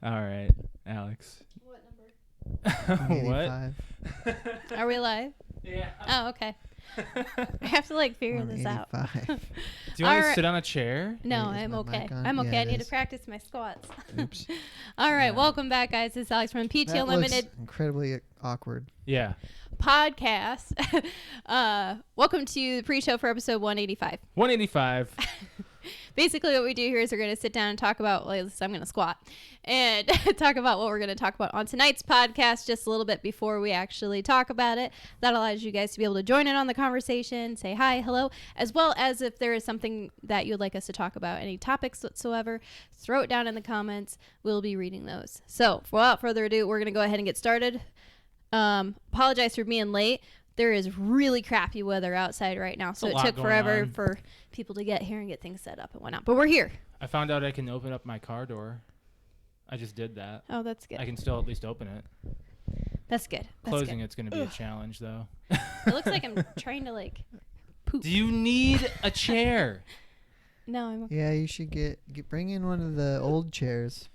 All right, Alex. What number? What? 85. Are we live? Yeah. Oh, okay. I have to figure I'm this out. 85. Do you want to Alright. sit on a chair? No, Wait, is I'm my okay. mic on? I'm Yeah, okay. I it need to is. practice my squats. Oops. All right, Yeah. welcome back, guys. This is Alex from PT That Unlimited looks incredibly awkward. Yeah. podcast. Welcome to the pre-show for episode 185. 185. Basically, what we do here is we're going to sit down and talk about, well, I'm going to squat, and talk about what we're going to talk about on tonight's podcast just a little bit before we actually talk about it. That allows you guys to be able to join in on the conversation, say hi, hello, as well as if there is something that you'd like us to talk about, any topics whatsoever, throw it down in the comments. We'll be reading those. So, without further ado, we're going to go ahead and get started. Apologize for being late. There is really crappy weather outside right now, so it took forever for people to get here and get things set up and whatnot. But we're here. I found out I can open up my car door. I just did that. Oh, that's good. I can still at least open it. That's good. That's Closing good. it's going to be a challenge, though. It looks like I'm trying to poop. Do you need a chair? No, I'm okay. Yeah, you should bring in one of the old chairs.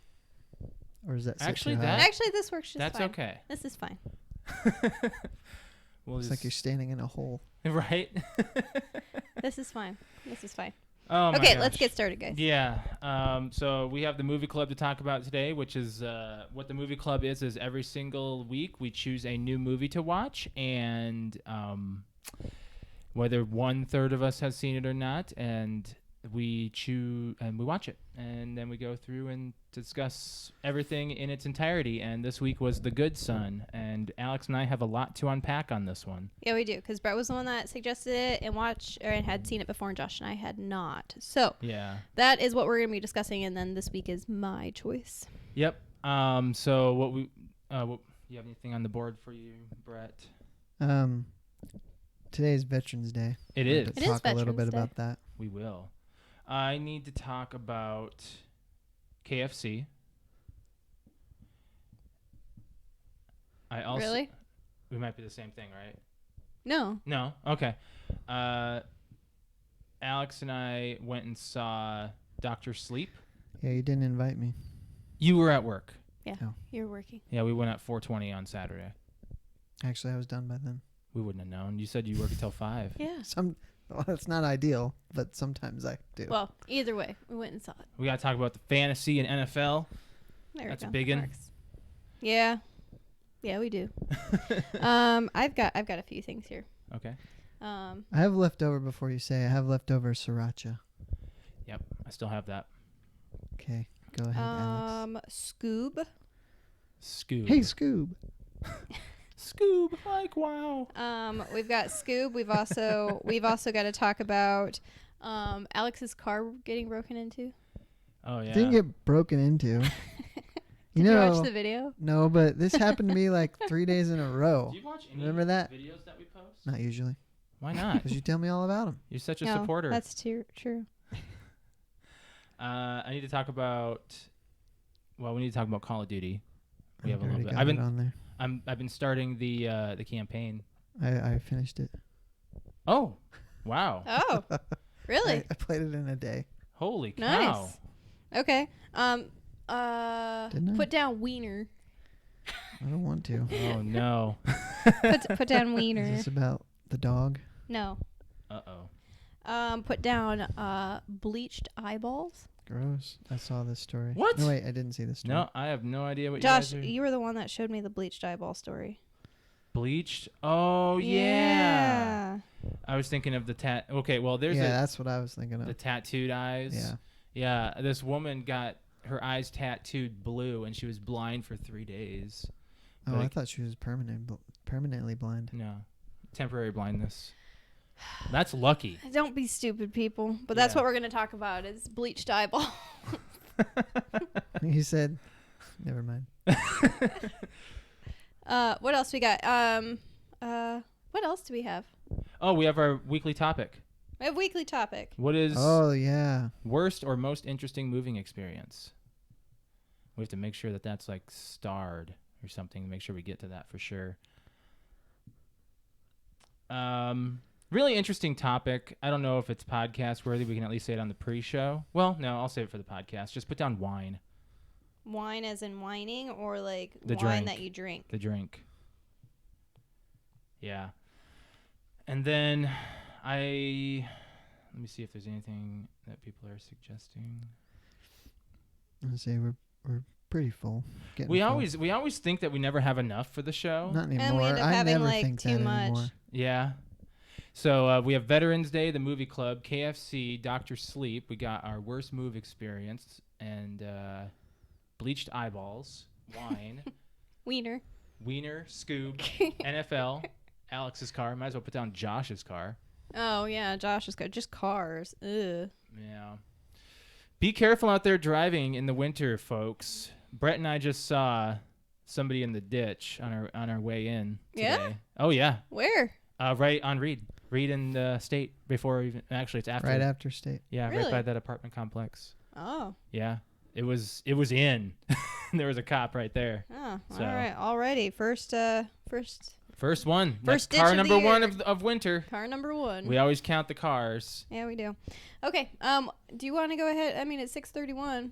Or is that sit Actually, too that- high? Actually, this works just That's fine. okay. This is fine. We'll It's like you're standing in a hole. right? This is fine. This is fine. Oh my Okay, let's gosh. get started, guys. Yeah. So we have the movie club to talk about today, which is what the movie club is every single week we choose a new movie to watch, and whether 1/3 of us has seen it or not, and we choose and we watch it, and then we go through and discuss everything in its entirety. And this week was The Good Son, and Alex and I have a lot to unpack on this one. Yeah, we do, because Brett was the one that suggested it and had seen it before, and Josh and I had not. So Yeah. that is what we're going to be discussing, and then this week is my choice. Yep. So what you have anything on the board for you, Brett? Today's Veterans Day. It I'd is. like to It is talk a little Veterans bit Day. about that. We will. I need to talk about KFC. I also Really? We might be the same thing, right? No. No. Okay. Alex and I went and saw Dr. Sleep. Yeah, you didn't invite me. You were at work. Yeah, Oh. you're working. Yeah, we went at 4:20 on Saturday. Actually, I was done by then. We wouldn't have known. You said you work until 5. Yeah. Well, that's not ideal, but sometimes I do. Well, either way, we went and saw it. We got to talk about the fantasy and NFL. There That's we a go. big one. Works. Yeah. Yeah, we do. I've got a few things here. Okay. I have leftover before you say. I have leftover sriracha. Yep. I still have that. Okay, go ahead, Alex. Scoob. Scoob. Hey, Scoob. Scoob. Like, wow. We've got Scoob. We've also got to talk about Alex's car getting broken into. Oh, yeah. Didn't get broken into. Did you watch the video? No, but this happened to me like 3 days in a row. Do you watch any Remember that? videos that we post? Not usually, Why not? because you tell me all about them. You're such a No, supporter. that's true. I need to talk about. Well, we need to talk about Call of Duty. We have a little bit. Got it on there. I've been starting the campaign. I finished it. Oh, wow! Oh, really? I played it in a day. Holy cow! Nice. Okay. Didn't I? Put down Wiener. I don't want to. Oh no! Put down Is Wiener. this about the dog? No. Uh-oh. Put down bleached eyeballs. Gross. I saw this story. What? No, wait, I didn't see this story. No, I have no idea what Josh, you guys are. you were the one that showed me the bleached eyeball story. Bleached. Oh yeah. I was thinking of the tat. Okay, well there's that's what I was thinking the of. tattooed eyes. Yeah. Yeah, this woman got her eyes tattooed blue, and she was blind for 3 days. Oh, I Like- thought she was permanently blind. No, temporary blindness. That's lucky. Don't be stupid, people. But that's Yeah. what we're going to talk about is bleached eyeball. He said, never mind. What else we got? What else do we have? Oh, we have our weekly topic. We have weekly topic. What is Oh, yeah. worst or most interesting moving experience? We have to make sure that that's like starred or something. Make sure we get to that for sure. Really interesting topic. I don't know if it's podcast worthy. We can at least say it on the pre-show. Well, no, I'll save it for the podcast. Just put down wine. Wine as in whining, or like The wine drink. that you drink? The drink. Yeah. And then let me see if there's anything that people are suggesting. I say we're pretty full. We full. always think that we never have enough for the show. Not anymore. And we end up I having, never like, think too that much. anymore. Yeah. So we have Veterans Day, the movie club, KFC, Dr. Sleep. We got our worst move experience and bleached eyeballs, wine, Wiener. Wiener, Scoob, NFL, Alex's car. Might as well put down Josh's car. Oh yeah, Josh's car. Just cars. Ugh. Yeah. Be careful out there driving in the winter, folks. Brett and I just saw somebody in the ditch on our way in today. Yeah? Oh yeah. Where? Right on Reed in the state before even. Actually, it's after. Right after state. Yeah, right Really? by that apartment complex. Oh. Yeah, it was in. There was a cop right there. Oh. So- All right. Already. First First one. First That's car ditch of the number one year. of winter. car number 1. We always count the cars. Yeah, we do. Okay. Do you want to go ahead? I mean, it's 6:31.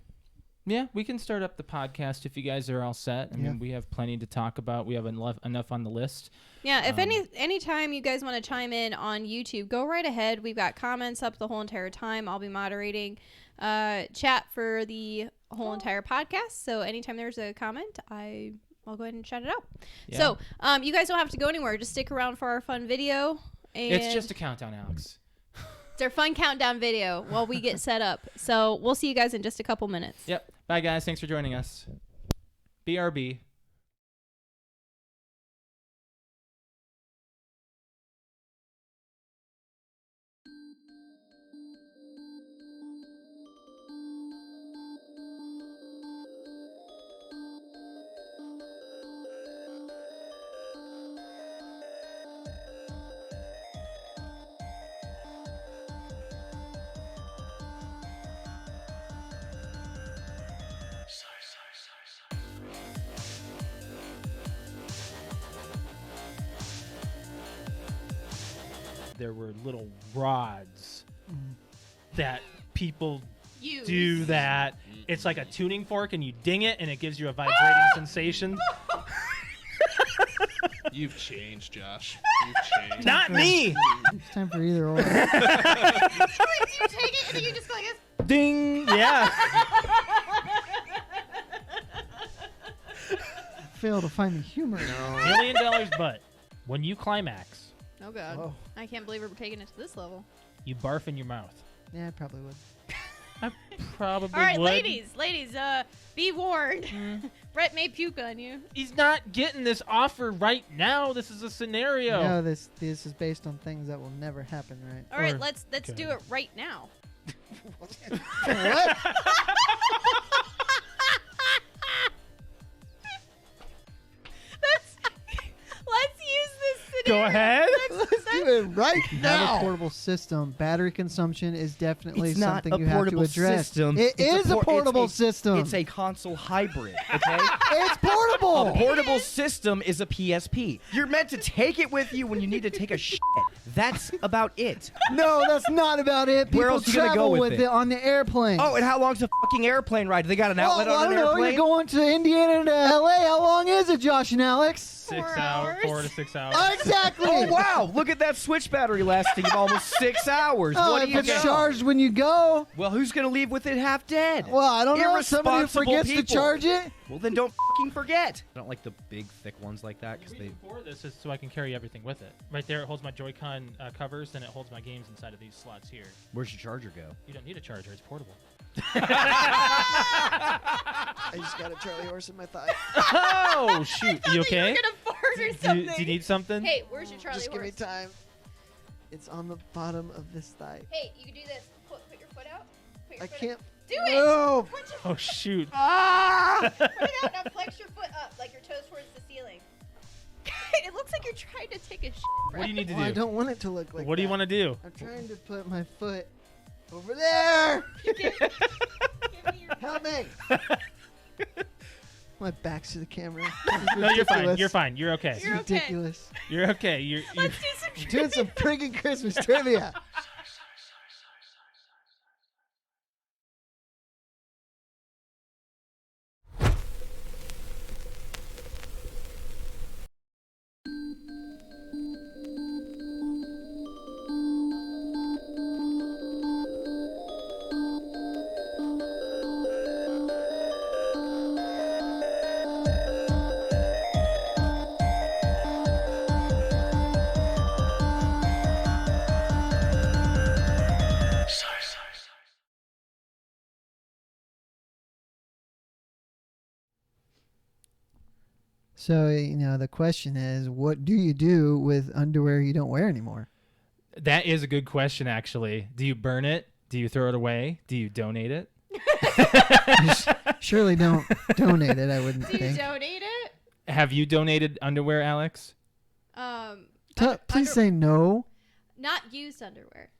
Yeah, we can start up the podcast if you guys are all set. I Yeah. mean, we have plenty to talk about. We have enough on the list. Yeah, if anytime you guys want to chime in on YouTube, go right ahead. We've got comments up the whole entire time. I'll be moderating chat for the whole entire podcast. So anytime there's a comment, I'll go ahead and shout it out. Yeah. So you guys don't have to go anywhere. Just stick around for our fun video. And It's just a countdown, Alex. it's our fun countdown video while we get set up. So we'll see you guys in just a couple minutes. Yep. Bye, guys. Thanks for joining us. BRB. There were little rods that people You. do that. It's like a tuning fork, and you ding it, and it gives you a vibrating sensation. You've changed, Josh. You've changed. Not me! It's time for either or. You take it and then you just go like this. Ding! Yeah. Fail to find the humor. $1 million, but when you climax, Oh god. Oh. I can't believe we're taking it to this level. you barf in your mouth. Yeah, I probably would. I probably All right, would. ladies, be warned. Brett may puke on you. He's not getting this offer right now. This is a scenario. No, this is based on things that will never happen, right? All right, Or- let's okay. do it right now. What? Let's use this Go scenario. ahead. Let's do it right Have now. a Portable system. Battery consumption is definitely It's not something a you have to portable address. system. It It's is a portable it's system. It's a console hybrid, okay? It's portable. A portable system is a PSP. You're meant to take it with you when you need to take a shit. That's about it. No, that's not about it. People Where else you gonna travel go with with it? it on the airplane. Oh, and how long's a fucking airplane ride? They got an outlet well, on I an don't know. airplane? You're going to Indiana to LA. How long is it, Josh and Alex? 6 hours. 4 to 6 hours. Exactly. Oh, wow. Look at that Switch battery lasting almost 6 hours. Oh, what do if you it's know? charged when you go. Well, who's going to leave with it half dead? Well, I don't know. Somebody Irresponsible forgets to people. charge it. Well, then don't fucking forget. I don't like the big, thick ones like that The because reason they... for this is so I can carry everything with it. Right there, it holds my Joy-Con covers, and it holds my games inside of these slots here. Where's your charger go? You don't need a charger; it's portable. I just got a Charlie horse in my thigh. Oh shoot! You okay? You're gonna fart or Do something. you need something? Hey, where's your Charlie Just give me horse? time. It's on the bottom of this thigh. Hey, you can do this. Put your foot out. Put your I foot can't. Out. Do it. No. Put your Oh shoot! Ah! Put it out. Now flex your foot up, like your toes towards the ceiling. It looks like you're trying to take a shit. What do you need to Well, I do? don't want it to look like What do you that. want to do? I'm trying to put my foot over there. Give me your Help me. My back's to the camera. No, you're fine. Ridiculous. You're fine. You're okay. It's You're okay. ridiculous. You're okay. You're Let's do some I'm doing some friggin' Christmas trivia. So, the question is, what do you do with underwear you don't wear anymore? That is a good question, actually. Do you burn it? Do you throw it away? Do you donate it? Surely don't donate it, I wouldn't Do you think. donate it? Have you donated underwear, Alex? Please say no. Not used underwear.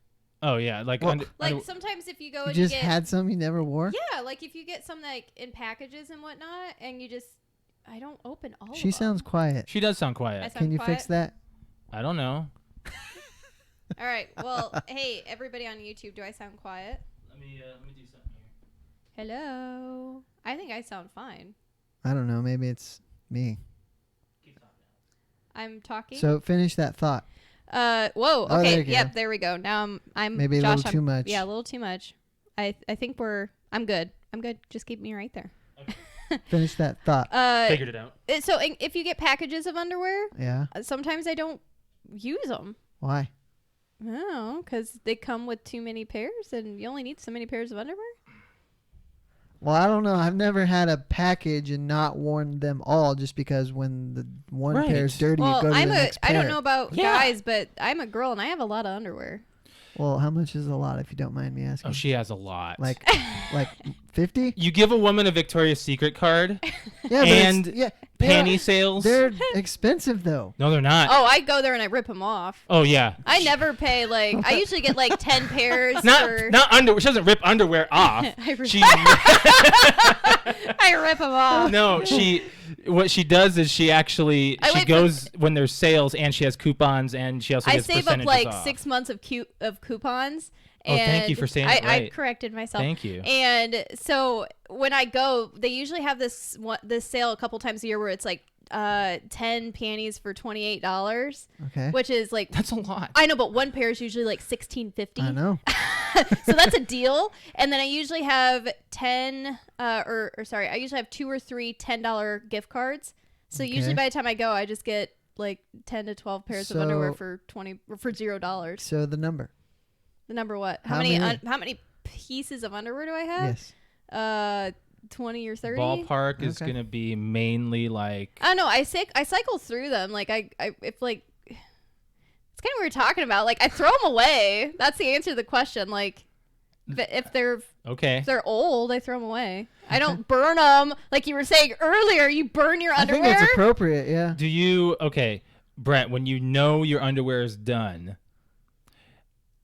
Oh, yeah. Like, Well, Like sometimes if you go You and you just get had some you never wore? yeah, like if you get some like in packages and whatnot, and you just I don't open all. She of them. sounds quiet. she does sound I quiet. sound Can you quiet? fix that? I don't know. All right. Well, hey, everybody on YouTube, do I sound quiet? Let me do something here. Hello. I think I sound fine. I don't know. Maybe it's me. Keep talking, Alex. I'm talking. So finish that thought. Whoa. Oh, Okay. there you go. Yep. There we go. Now I'm Maybe a Josh, little too much. Yeah, a little too much. I think I'm good. I'm good. Just keep me right there. Finish that thought. Figured it out. So if you get packages of underwear, Yeah. sometimes I don't use them. Why? Oh, because they come with too many pairs, and you only need so many pairs of underwear. Well, I don't know. I've never had a package and not worn them all just because when the one Right. pair's dirty, Well, you go to I'm the next I pair. don't know about Yeah. guys, but I'm a girl and I have a lot of underwear. Well, how much is a lot if you don't mind me asking? Oh, she has a lot. like 50? you give a woman a Victoria's Secret card, Yeah, and yeah, panty sales. they're expensive though. No, they're not. Oh, I go there and I rip them off. Oh, yeah. I never pay I usually get like 10 pairs. Not underwear. She doesn't rip underwear off. I rip, She I rip them off. no. What she does is she actually I she wait for- goes when there's sales and she has coupons and she also I gets save up percentages like off. 6 months of coupons. Oh, thank you and for saying I it right. I corrected myself. Thank you. And so when I go, they usually have this sale a couple times a year where it's like 10 panties for $28, Okay. which is like That's a lot. I know, but one pair is usually like $16.50. I know. So that's a deal. And then I usually have 10 or sorry, I usually have 2 or 3 $10 gift cards. So usually Okay. by the time I go, I just get like 10 to 12 pairs of underwear So- for $0. So the number. The number what? How How many many? how many pieces of underwear do I have? Yes. 20 or 30. Ballpark is Okay. gonna be mainly like I don't know. I cycle through them. Like I if like it's kind of weird talking about. Like I throw them away. That's the answer to the question. Like if they're okay. old, I throw them away. I don't burn them like you were saying earlier. You burn your I think underwear. that's appropriate. Yeah. Do you Brent? When you know your underwear is done.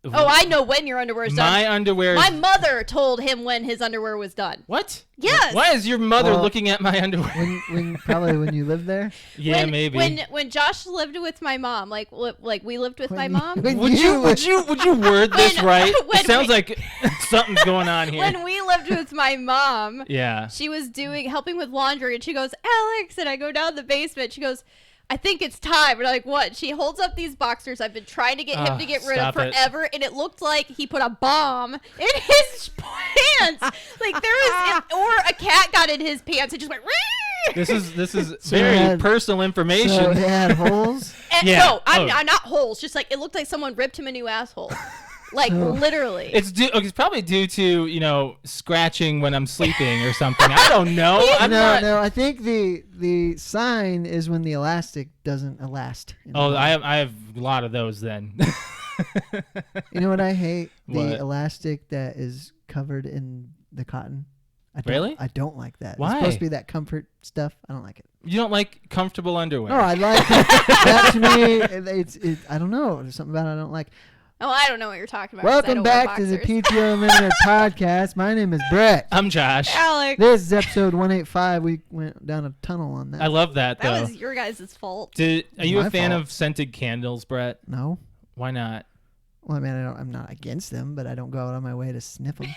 Oh, I know when your underwear is done. My underwear. My is, mother told him when his underwear was done. what? Yes. Why is your mother Well, looking at my underwear? When probably when you lived there. Yeah, when, maybe. When Josh lived with my mom, like we lived with my When- mom. when would you word this When- right? when It sounds we- like something's going on here. When we lived with my mom, Yeah. she was helping with laundry, and she goes, Alex, and I go down the basement. She goes, I think it's time. And I'm like, what? She holds up these boxers I've been trying to get him to get rid of stop it. forever, and it looked like he put a bomb in his pants. Like there was, or a cat got in his pants and just went. "Ree!" This is So very it had- personal information. So it had holes. And Yeah. no, I'm Oh. not holes. Just like it looked like someone ripped him a new asshole. Like So- literally. It's probably due to scratching when I'm sleeping or something. I don't know. I'm not. No. I think the sign is when the elastic doesn't elast. Oh, I have a lot of those then. You know what I hate? The What? elastic that is covered in the cotton. Really? I don't like that. Why? It's supposed to be that comfort stuff. I don't like it. You don't like comfortable underwear? No, I like that. To me, it's I don't know. There's something about it I don't like. Oh, I don't know what you're talking about. 'cause I Welcome don't wear back to the boxers. PTO Unlimited podcast. My name is Brett. I'm Josh. Alex. This is episode 185. We went down a tunnel on that. I love that though. That was your guys' fault. Are you My a fan fault. of scented candles, Brett? No. Why not? Well, I mean, I'm not against them, but I don't go out on my way to sniff them.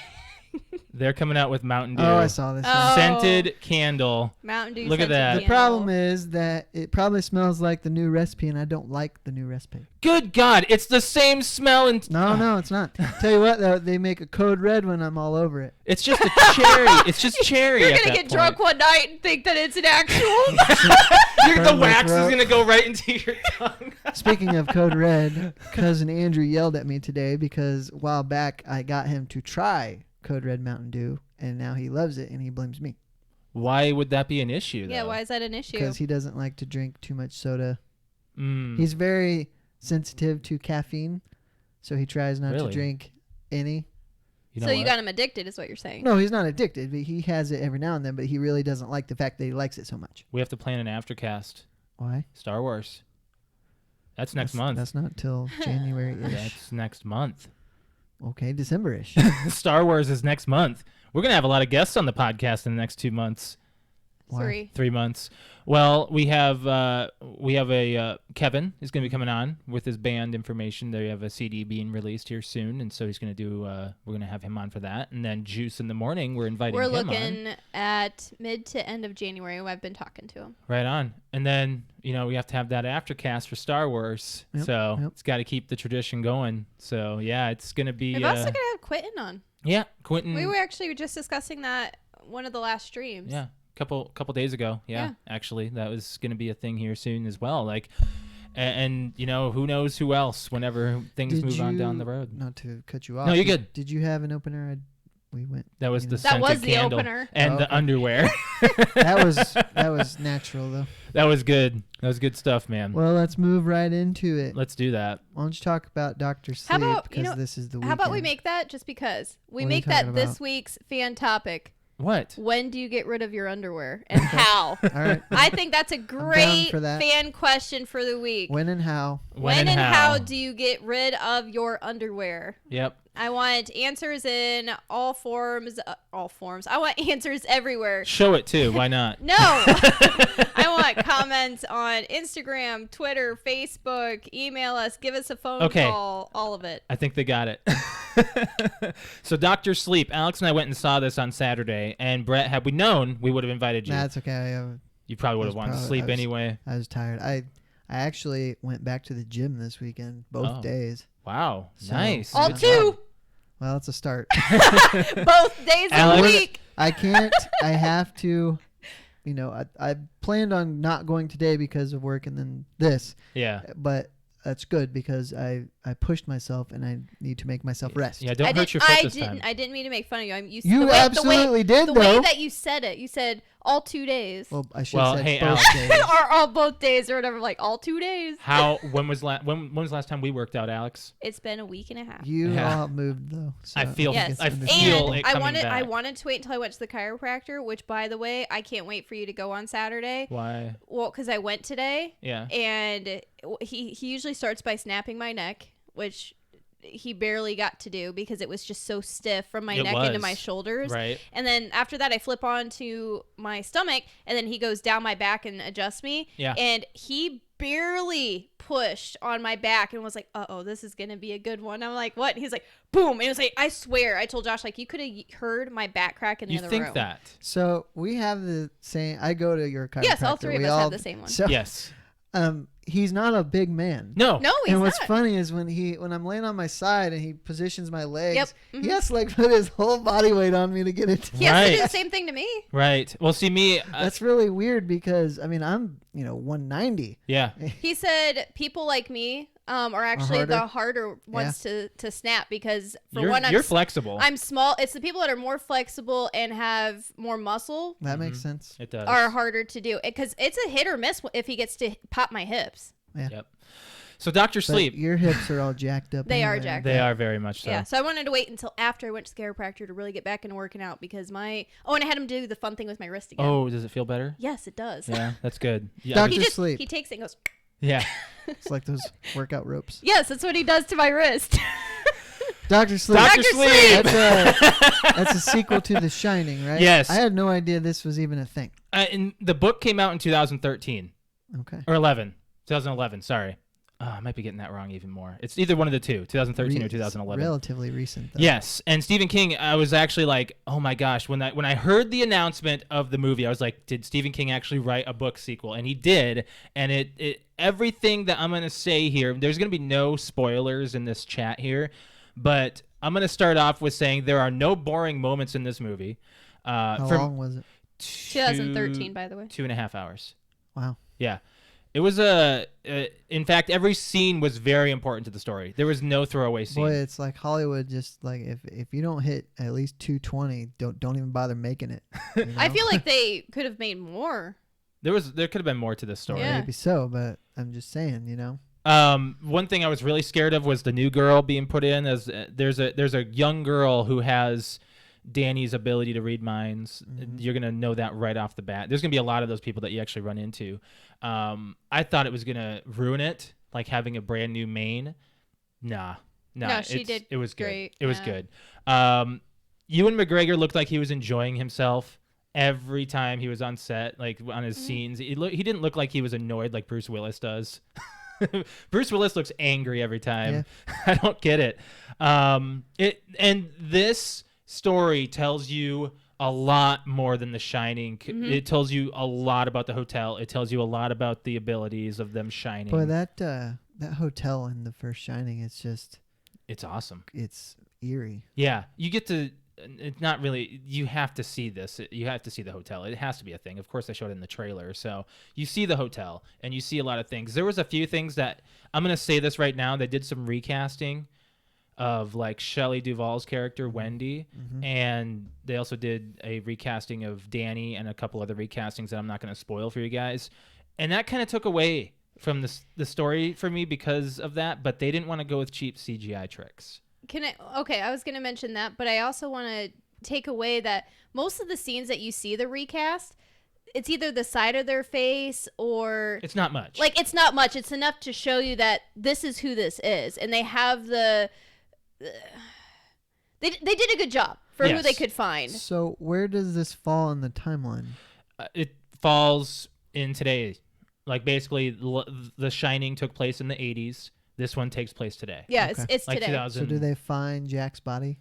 They're coming out with Mountain Dew. Oh, I saw this. Oh. Scented candle. Mountain Dew. Look at scented that. The candle. problem is that it probably smells like the new recipe, and I don't like the new recipe. Good God, it's the same smell and No, it's not. Tell you what, though, they make a code red when I'm all over it. It's just a cherry. It's just cherry. You're at gonna that get point. drunk one night and think that it's an actual. The Burn my wax is throat. gonna go right into your tongue. Speaking of code red, cousin Andrew yelled at me today because a while back I got him to try code red Mountain Dew, and now he loves it and he blames me. Why would that be an issue? Yeah, though? why is that an issue? Because he doesn't like to drink too much soda. Mm. He's very sensitive to caffeine, so he tries not to Really? drink any. You know So you what? got him addicted, is what you're saying. No, he's not addicted, but he has it every now and then, but he really doesn't like the fact that he likes it so much. We have to plan an aftercast. Why? Star Wars. That's next month. That's not till January-ish. That's next month. Okay, December-ish. Star Wars is next month. We're gonna have a lot of guests on the podcast in the next 2 months. Why? 3 months. Well, we have a Kevin is going to be coming on with his band information. They have a CD being released here soon, and so he's going to do. We're going to have him on for that, and then Juice in the Morning. We're inviting We're him looking on. at mid to end of January. I've been talking to him. Right on, and then we have to have that aftercast for Star Wars. Yep, So yep. it's got to keep the tradition going. So yeah, it's going to be. We've also got to have Quentin on. Yeah, Quentin. We were actually just discussing that one of the last streams. Yeah. Couple days ago, yeah, actually, that was going to be a thing here soon as well. Like, and who knows who else whenever things move on down the road. Not to cut you off. No, you're good. Did you have an opener? We went. That was the That scented was the candle opener. and the okay. underwear. That was natural though. That was good. That was good stuff, man. Well, let's move right into it. Let's do that. Why don't you talk about Dr. Sleep? How about, because this is the weekend. How about we make that just because? We What are you make that talking this about? week's fan topic. What? When do you get rid of your underwear and how? All right. I think that's a great for that. fan question for the week. When and how? When and how do you get rid of your underwear? Yep. I want answers in all forms. I want answers everywhere. Show it too. Why not? No. I want comments on Instagram, Twitter, Facebook, email us, give us a phone Okay. call, all of it. I think they got it. So Dr. Sleep, Alex and I went and saw this on Saturday, and Brett, had we known, we would have invited you. Nah, it's okay. You probably would have wanted to sleep anyway. I was tired. I actually went back to the gym this weekend, both Oh. days. Wow. So- Nice. All Good two. job. Well, it's a start. Both days of the Alex? week. I can't. I have to. I planned on not going today because of work and then this, Yeah. but that's good because I pushed myself and I need to make myself rest. Yeah, don't hurt your foot this time. I didn't mean to make fun of you. I'm used You the way, absolutely did, the though. way that you said it. You said all 2 days. Well, I should Well, have said hey, both Alex. days. or all both days or whatever, like all 2 days. When was when was the last time we worked out, Alex? It's been a week and a half. You Yeah. all moved though. So I feel- Yes. I it's feel understandable. it I coming wanted back. to wait until I went to the chiropractor, which by the way, I can't wait for you to go on Saturday. Why? Well, because I went today Yeah. and he usually starts by snapping my neck, which he barely got to do because it was just so stiff from my It neck into was. my shoulders. Right. And then after that, I flip onto my stomach, and then he goes down my back and adjusts me. Yeah. And he barely pushed on my back and was like, "Uh-oh, this is gonna be a good one." I'm like, "What?" And he's like, "Boom!" And it was like, I swear, I told Josh, like, you could have heard my back crack in the You other think room. that? So we have the same. I go to your chiropractor. Yes, all three of We us have the same one. So, Yes. he's not a big man. No. No, he's And what's not. funny is when I'm laying on my side and he positions my legs, Yep. he Mhm. has to like put his whole body weight on me to get it. He has to do Right. the same thing to me. Right. Well, see me. That's really weird because I mean I'm 190. Yeah. He said people like me are actually harder? the harder ones to snap because for You're, one, you're flexible. I'm small. It's the people that are more flexible and have more muscle That makes sense. It does. are harder to do because it's a hit or miss if he gets to pop my hips. Yep. So Dr. But Sleep. your hips are all jacked up. They are anyway. jacked They are very much so. Yeah, so I wanted to wait until after I went to the chiropractor to really get back into working out because and I had him do the fun thing with my wrist again. Oh, does it feel better? Yes, it does. Yeah, that's good. Yeah. Dr. He Sleep. he takes it and goes, Yeah. It's like those workout ropes. yes, that's what he does to my wrist. Dr. Sleep. Dr. Sleep. That's a sequel to The Shining, right? Yes. I had no idea this was even a thing. And the book came out in 2013 Okay. or 2011. Sorry. I might be getting that wrong even more. It's either one of the two, 2013 or It's 2011. Relatively recent, though. Yes, and Stephen King. I was actually like, oh my gosh, when I heard the announcement of the movie, I was like, did Stephen King actually write a book sequel? And he did. And it everything that I'm gonna say here, there's gonna be no spoilers in this chat here, but I'm gonna start off with saying there are no boring moments in this movie. How long was it? 2013, by the way. 2.5 hours. Wow. Yeah. It was in fact, every scene was very important to the story. There was no throwaway scene. Boy, it's like Hollywood. Just like if you don't hit at least 220, don't even bother making it. You know? I feel like they could have made more. There could have been more to this story. Yeah. Maybe so, but I'm just saying, you know. One thing I was really scared of was the new girl being put in. As there's a young girl who has Danny's ability to read minds. You're gonna know that right off the bat. There's gonna be a lot of those people that you actually run into. I thought it was gonna ruin it, like having a brand new main. Nah. No, she did It was good. great, It was yeah. good. Ewan McGregor looked like he was enjoying himself every time he was on set, like on his scenes. He didn't look like he was annoyed like Bruce Willis does. Bruce Willis looks angry every time. Yeah. I don't get it. And this story tells you a lot more than The Shining. It tells you a lot about the hotel. It tells you a lot about the abilities of them shining. Boy, that hotel in the first Shining, It's awesome. it's eerie. Yeah, you get to. It's not really. You have to see this. You have to see the hotel. It has to be a thing. Of course, they showed it in the trailer. So you see the hotel, and you see a lot of things. There was a few things that I'm gonna say this right now. They did some recasting of like Shelley Duvall's character Wendy, and they also did a recasting of Danny and a couple other recastings that I'm not gonna spoil for you guys. And that kind of took away from the story for me because of that. But they didn't want to go with cheap CGI tricks. Okay, I was going to mention that, but I also want to take away that most of the scenes that you see the recast, it's either the side of their face or It's not much. like it's not much. It's enough to show you that this is who this is, and they have they did a good job for who Yes. they could find. So where does this fall in the timeline? It falls in today. Like basically, The Shining took place in the 80s. This one takes place today. Yeah, Okay. it's Like today. 2000. So do they find Jack's body?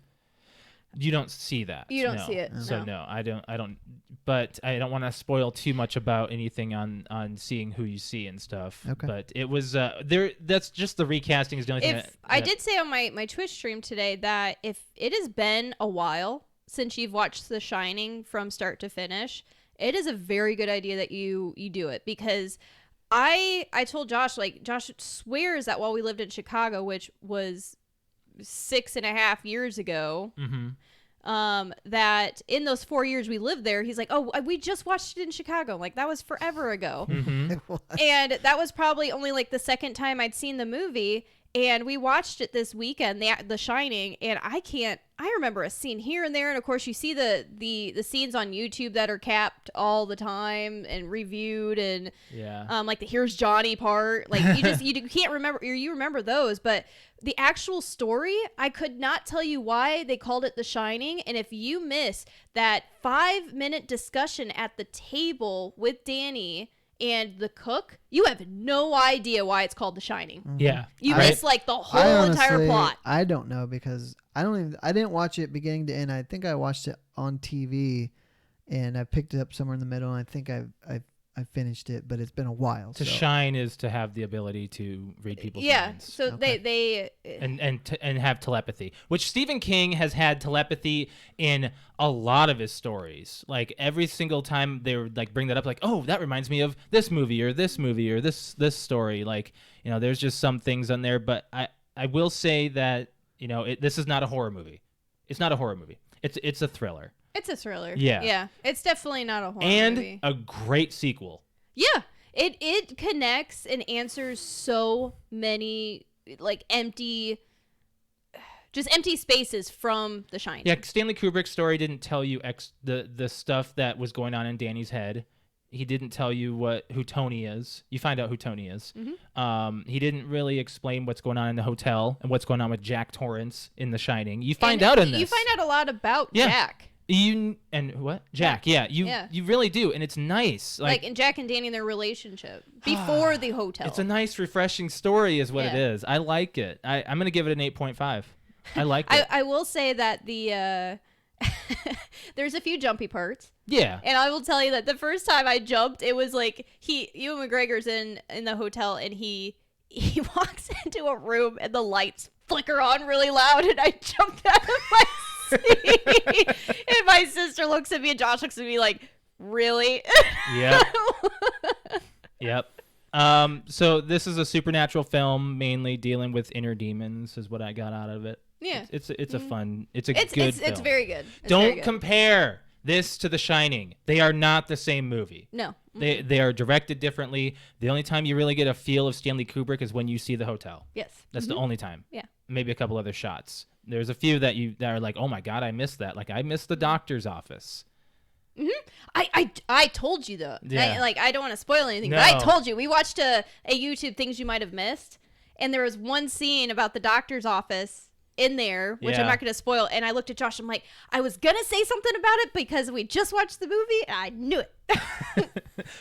You don't see that. You don't no. see it, So no. no, I don't. But I don't want to spoil too much about anything on seeing who you see and stuff. Okay. But it was there. That's just the recasting is the only thing. If I did say on my Twitch stream today that if it has been a while since you've watched The Shining from start to finish, it is a very good idea that you do it, because I told Josh, like, Josh swears that while we lived in Chicago, which was 6.5 years ago, that in those 4 years we lived there, he's like, oh, we just watched it in Chicago. I'm like, that was forever ago. And that was probably only like the second time I'd seen the movie. And we watched it this weekend, The Shining, and I remember a scene here and there, and of course you see the scenes on YouTube that are capped all the time and reviewed, and yeah. like the "Here's Johnny" part, like you can't remember, or you remember those, but the actual story, I could not tell you why they called it The Shining. And if you miss that 5-minute discussion at the table with Danny and the cook, you have no idea why it's called The Shining. Yeah. You Right. miss like the whole entire plot. I don't know, because I didn't watch it beginning to end. I think I watched it on TV, and I picked it up somewhere in the middle, and I think I finished it, but it's been a while. To so. shine is to have the ability to read people's Yeah, minds. so Okay. they and have telepathy, which Stephen King has had telepathy in a lot of his stories. Like every single time they would like bring that up, like, oh, that reminds me of this movie or this story. Like, you know, there's just some things on there. But I will say that, you know, this is not a horror movie. It's not a horror movie. It's a thriller. it's a thriller. Yeah. Yeah. It's definitely not a horror And movie. a great sequel. Yeah. It connects and answers so many like empty spaces from The Shining. Yeah, Stanley Kubrick's story didn't tell you the stuff that was going on in Danny's head. He didn't tell you who Tony is. You find out who Tony is. He didn't really explain what's going on in the hotel and what's going on with Jack Torrance in The Shining. You find out in this. You find out a lot about Yeah. Jack. Jack? Yeah, you really do, and it's nice. Like and Jack and Danny, their relationship before the hotel. It's a nice, refreshing story, is what it Yeah. is. I like it. I'm gonna give it an 8.5. I like it. I will say that the there's a few jumpy parts. Yeah. And I will tell you that the first time I jumped, it was like Ewan McGregor's in the hotel, and he walks into a room and the lights flicker on really loud, and I jumped out of my seat. And my sister looks at me and Josh looks at me like, really? Yep. Yep. So this is a supernatural film, mainly dealing with inner demons, is what I got out of it. Yeah. It's a fun. It's a It's good it's film. very good. It's very Don't good. compare this to The Shining. They are not the same movie. No. They are directed differently. The only time you really get a feel of Stanley Kubrick is when you see the hotel. Yes. That's the only time. Yeah. Maybe a couple other shots. There's a few that are like, oh my god, I missed that. Like I missed the doctor's office. I told you though. Yeah. I don't want to spoil anything, but No. I told you. We watched a YouTube things you might have missed, and there was one scene about the doctor's office in there, which Yeah. I'm not going to spoil. And I looked at Josh. I'm like, I was gonna say something about it because we just watched the movie. And I knew it.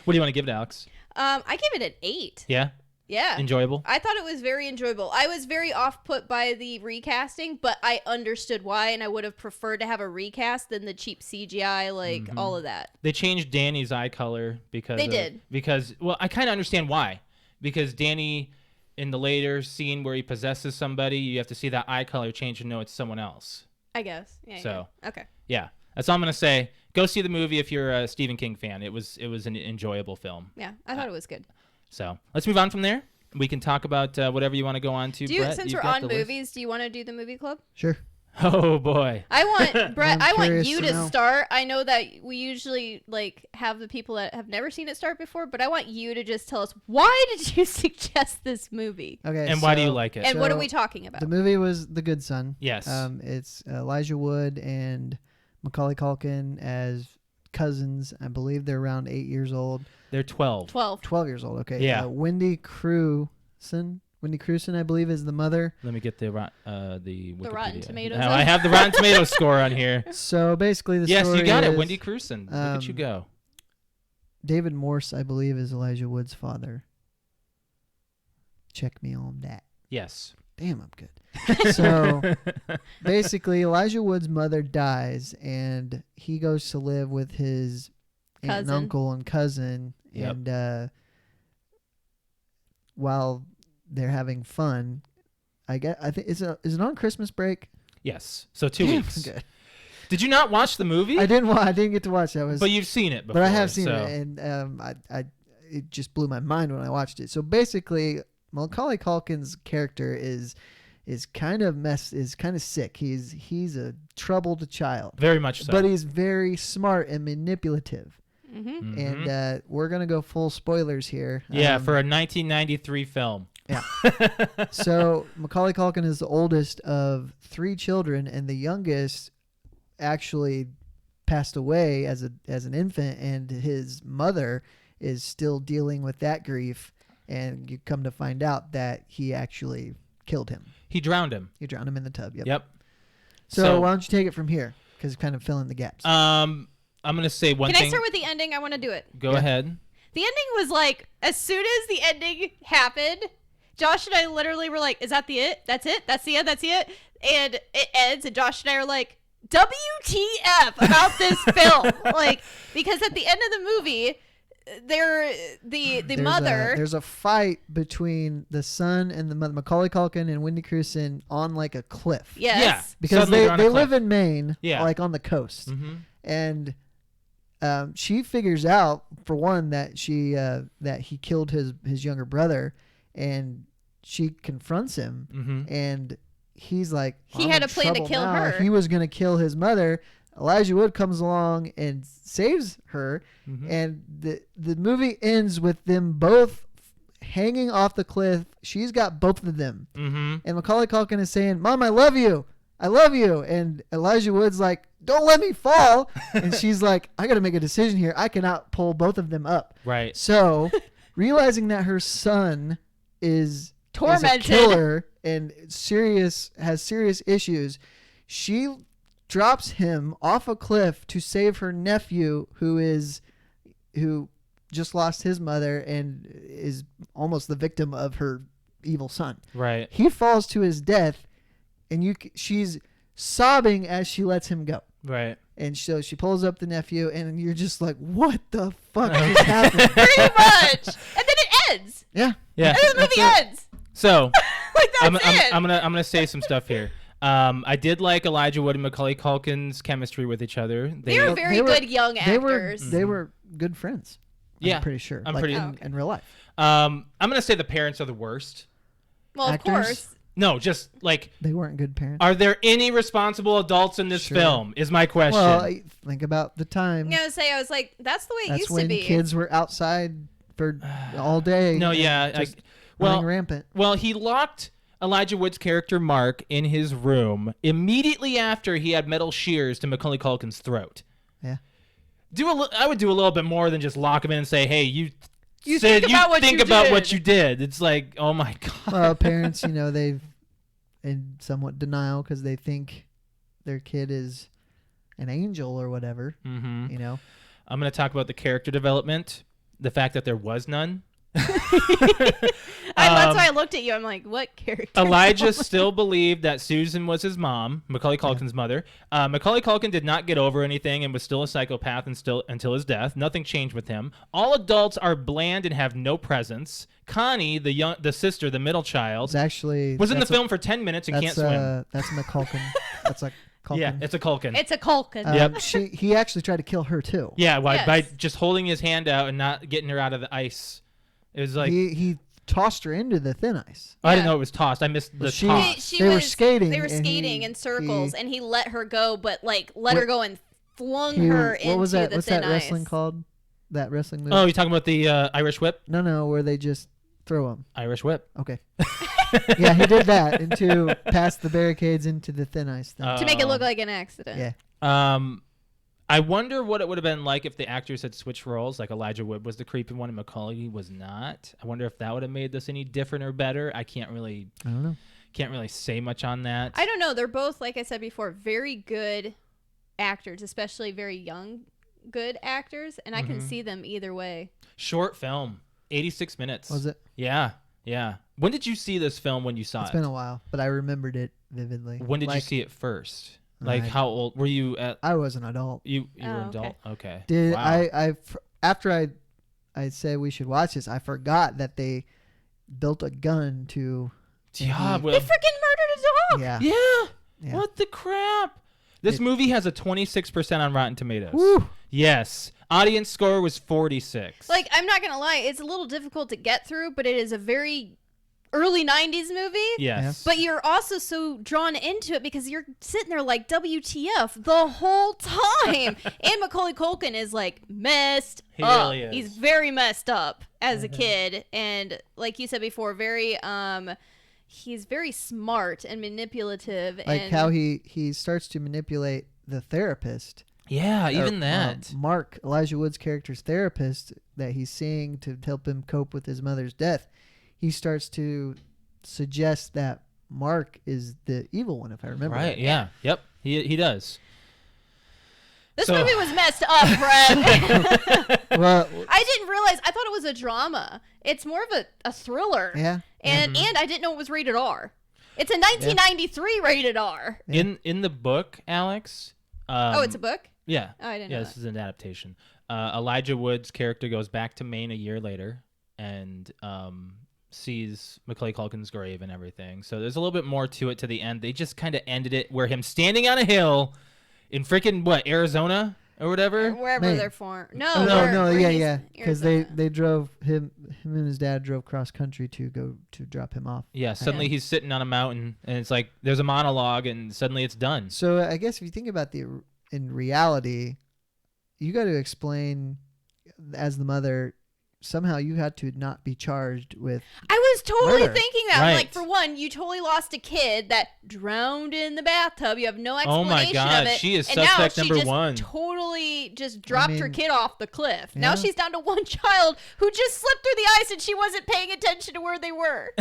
What do you want to give it, Alex? I gave it an 8. Yeah, Yeah. enjoyable. I thought it was very enjoyable. I was very off put by the recasting, but I understood why, and I would have preferred to have a recast than the cheap CGI, all of that. They changed Danny's eye color because They did. Because I kind of understand why. Because Danny, in the later scene where he possesses somebody, you have to see that eye color change and know it's someone else. I guess. Yeah. So. yeah. Okay. Yeah, that's all I'm gonna say. Go see the movie if you're a Stephen King fan. It was an enjoyable film. Yeah, I thought it was good. So let's move on from there. We can talk about whatever you want to go on to. Brett, Since you've we're got on the list. movies, do you want to do the movie club? Sure. Oh boy. I want Brett. I'm I want curious you to to know. start. I know that we usually have the people that have never seen it start before, but I want you to just tell us why did you suggest this movie Okay. And why do so you like it? and what are So, we talking about? The movie was The Good Son. Yes. It's Elijah Wood and Macaulay Culkin as cousins. I believe they're around 8 years old. They're 12. 12. 12 years old. Okay. Yeah. Wendy Crewson, I believe, is the mother. Let me get the Wikipedia. Rotten Tomatoes Now, up. I have the Rotten Tomatoes score on here. So basically, the Yes, story you got it. is Wendy Crewson. Look at you go. David Morse, I believe, is Elijah Wood's father. Check me on that. Yes. Damn, I'm good. So basically, Elijah Wood's mother dies, and he goes to live with his aunt and Cousin. uncle and cousin. Yep. And while they're having fun, I think is it on Christmas break? Yes. So 2 Damn, weeks. Good. Did you not watch the movie? I didn't get to watch that. But you've seen it before. But I have seen so. it, and it just blew my mind when I watched it. So basically, Macaulay Culkin's character is kind of sick. He's a troubled child, Very much so. but he's very smart and manipulative. Mm-hmm. Mhm. And we're gonna go full spoilers here. Yeah, for a 1993 film. So Macaulay Culkin is the oldest of 3 children, and the youngest actually passed away as an infant, and his mother is still dealing with that grief. And you come to find out that he actually killed him. He drowned him. You drowned him in the tub. Yep. Yep. So why don't you take it from here? Because kind of fill in the gaps. I'm gonna say one Can thing. I start with the ending? I want to do it. Go Yeah. ahead. The ending was like, as soon as the ending happened, Josh and I literally were like, is that the it? That's it? That's the end? That's the it? And it ends, and Josh and I are like, WTF about this film? Like, because at the end of the movie, the mother. There's a fight between the son and the mother, Macaulay Culkin and Wendy Crewson, on like a cliff. Yes. Yeah. Because Suddenly they're on a they cliff. live in Maine, Yeah. like on the coast. Mm-hmm. And she figures out, for one, that that he killed his younger brother, and she confronts him, Mm-hmm. and he's like, He "I'm had in a plan to trouble kill now." her. He was gonna kill his mother. Elijah Wood comes along and saves her, Mm-hmm. and the movie ends with them both hanging off the cliff. She's got both of them, Mm-hmm. and Macaulay Culkin is saying, "Mom, I love you. I love you." And Elijah Wood's like, "Don't let me fall." And she's like, "I got to make a decision here. I cannot pull both of them up." Right. So, realizing that her son is Tormented. a killer and has serious issues, she drops him off a cliff to save her nephew, who just lost his mother and is almost the victim of her evil son. Right. He falls to his death, and she's sobbing as she lets him go. Right. And so she pulls up the nephew, and you're just like, what the fuck just happened? Pretty much. And then it ends. Yeah. Yeah. And then the movie ends. So Like, that's it. I'm gonna say some stuff here. I did like Elijah Wood and Macaulay Culkin's chemistry with each other. They were very they were- good young They were actors. they were good friends. Yeah, I'm pretty sure. I'm like pretty- in, Oh, okay. in real life. I'm gonna say the parents are the worst. Well, of Actors? course. No, just like, They weren't good parents. are there any responsible adults in this Sure. film? Is my question. Well, think about the time. I'm gonna say I was like, that's the way it That's used when to be. kids were outside for all day. no, and yeah, just well, running rampant. well, he locked Elijah Wood's character Mark in his room immediately after he had metal shears to Macaulay Culkin's throat. Yeah. I would do a little bit more than just lock him in and say, "Hey, you You said think about what think you about did." what you did." It's like, oh my god. Well, parents, they've in somewhat denial because they think their kid is an angel or whatever. Mm-hmm. I'm I'm going to talk about the character development, the fact that there was none. That's why I looked at you. I'm like, what character? Elijah still believed that Susan was his mom, Macaulay Culkin's mother. Macaulay Culkin did not get over anything and was still a psychopath until his death. Nothing changed with him. All adults are bland and have no presence. Connie, the sister, the middle child, It's actually was in the that's film for 10 minutes and can't that's swim. that's McCulkin. That's like Culkin. Yeah, it's a Culkin. It's a Culkin. Yep. He actually tried to kill her too. Yeah, by Yes. just holding his hand out and not getting her out of the ice. It was like, he tossed her into the thin ice. I didn't Yeah. know it was tossed. I missed the Well, she- toss. They were skating, They were and skating he- in circles, he- and he let her go, but like let her What- go and flung He- her into what was that? the What's thin that wrestling ice. called? That wrestling move? Oh, you're talking about the Irish whip? No, where they just throw him. Irish whip. Okay. Yeah, he did that into past the barricades into the thin ice thing. To make it look Um, like an accident. Yeah. I wonder what it would have been like if the actors had switched roles, like Elijah Wood was the creepy one and Macaulay was not. I wonder if that would have made this any different or better. I can't really I don't know. say much on that. I don't know. They're both, like I said before, very good actors, especially very young, good actors, and I can Mhm. see them either way. Short film, 86 minutes. Was it? Yeah. When did you see this film when you saw It's it? been a while, but I remembered it vividly. When did you Like, see it first? Like I- how old were you at? I was an adult. You were Oh, an okay. adult? Okay. Did Wow. after I said we should watch this, I forgot that they built a gun to Yeah, Mhm. well, They freaking murdered a dog. yeah. yeah. Yeah. What the crap? This It- movie has a 26% on Rotten Tomatoes. Woo. Yes. Audience score was 46. Like, I'm not gonna lie, it's a little difficult to get through, but it is a very early 90s movie. yes. But you're also so drawn into it because you're sitting there like WTF the whole time. And Macaulay Culkin is like messed He up. really is. He's very messed up as a kid, and like you said before, very he's very smart and manipulative. Like and how he starts to manipulate the therapist. yeah, or, even that. Mark, Elijah Wood's character's therapist that he's seeing to help him cope with his mother's death. He starts to suggest that Mark is the evil one, if I remember. Right, yeah. Yep. He does. this So- movie was messed up, Brett. Well, I didn't realize. I thought it was a drama. It's more of a thriller. yeah. And I didn't know it was rated R. It's a 1993 rated R. Yeah. In the book, Alex. Oh, it's a book? Yeah. Oh, I didn't Yeah, know this that. is an adaptation. Elijah Wood's character goes back to Maine a year later and sees Macaulay Culkin's grave and everything. So there's a little bit more to it to the end. They just kind of ended it where him standing on a hill in freaking Arizona or whatever. Wherever Maine. they're from. No, yeah. Because they drove him and his dad drove cross country to go to drop him off. Yeah, suddenly he's sitting on a mountain and it's like there's a monologue and suddenly it's done. So I guess if you think about in reality, you got to explain as the mother. Somehow you had to not be charged with. I was totally Murder. thinking that. I'm like, Right. for one, you totally lost a kid that drowned in the bathtub. You have no Oh explanation my God, of it. she is and now suspect she number just one. totally just dropped her mean, kid off the cliff. Now yeah. she's down to one child who just slipped through the ice and she wasn't paying attention to where they were.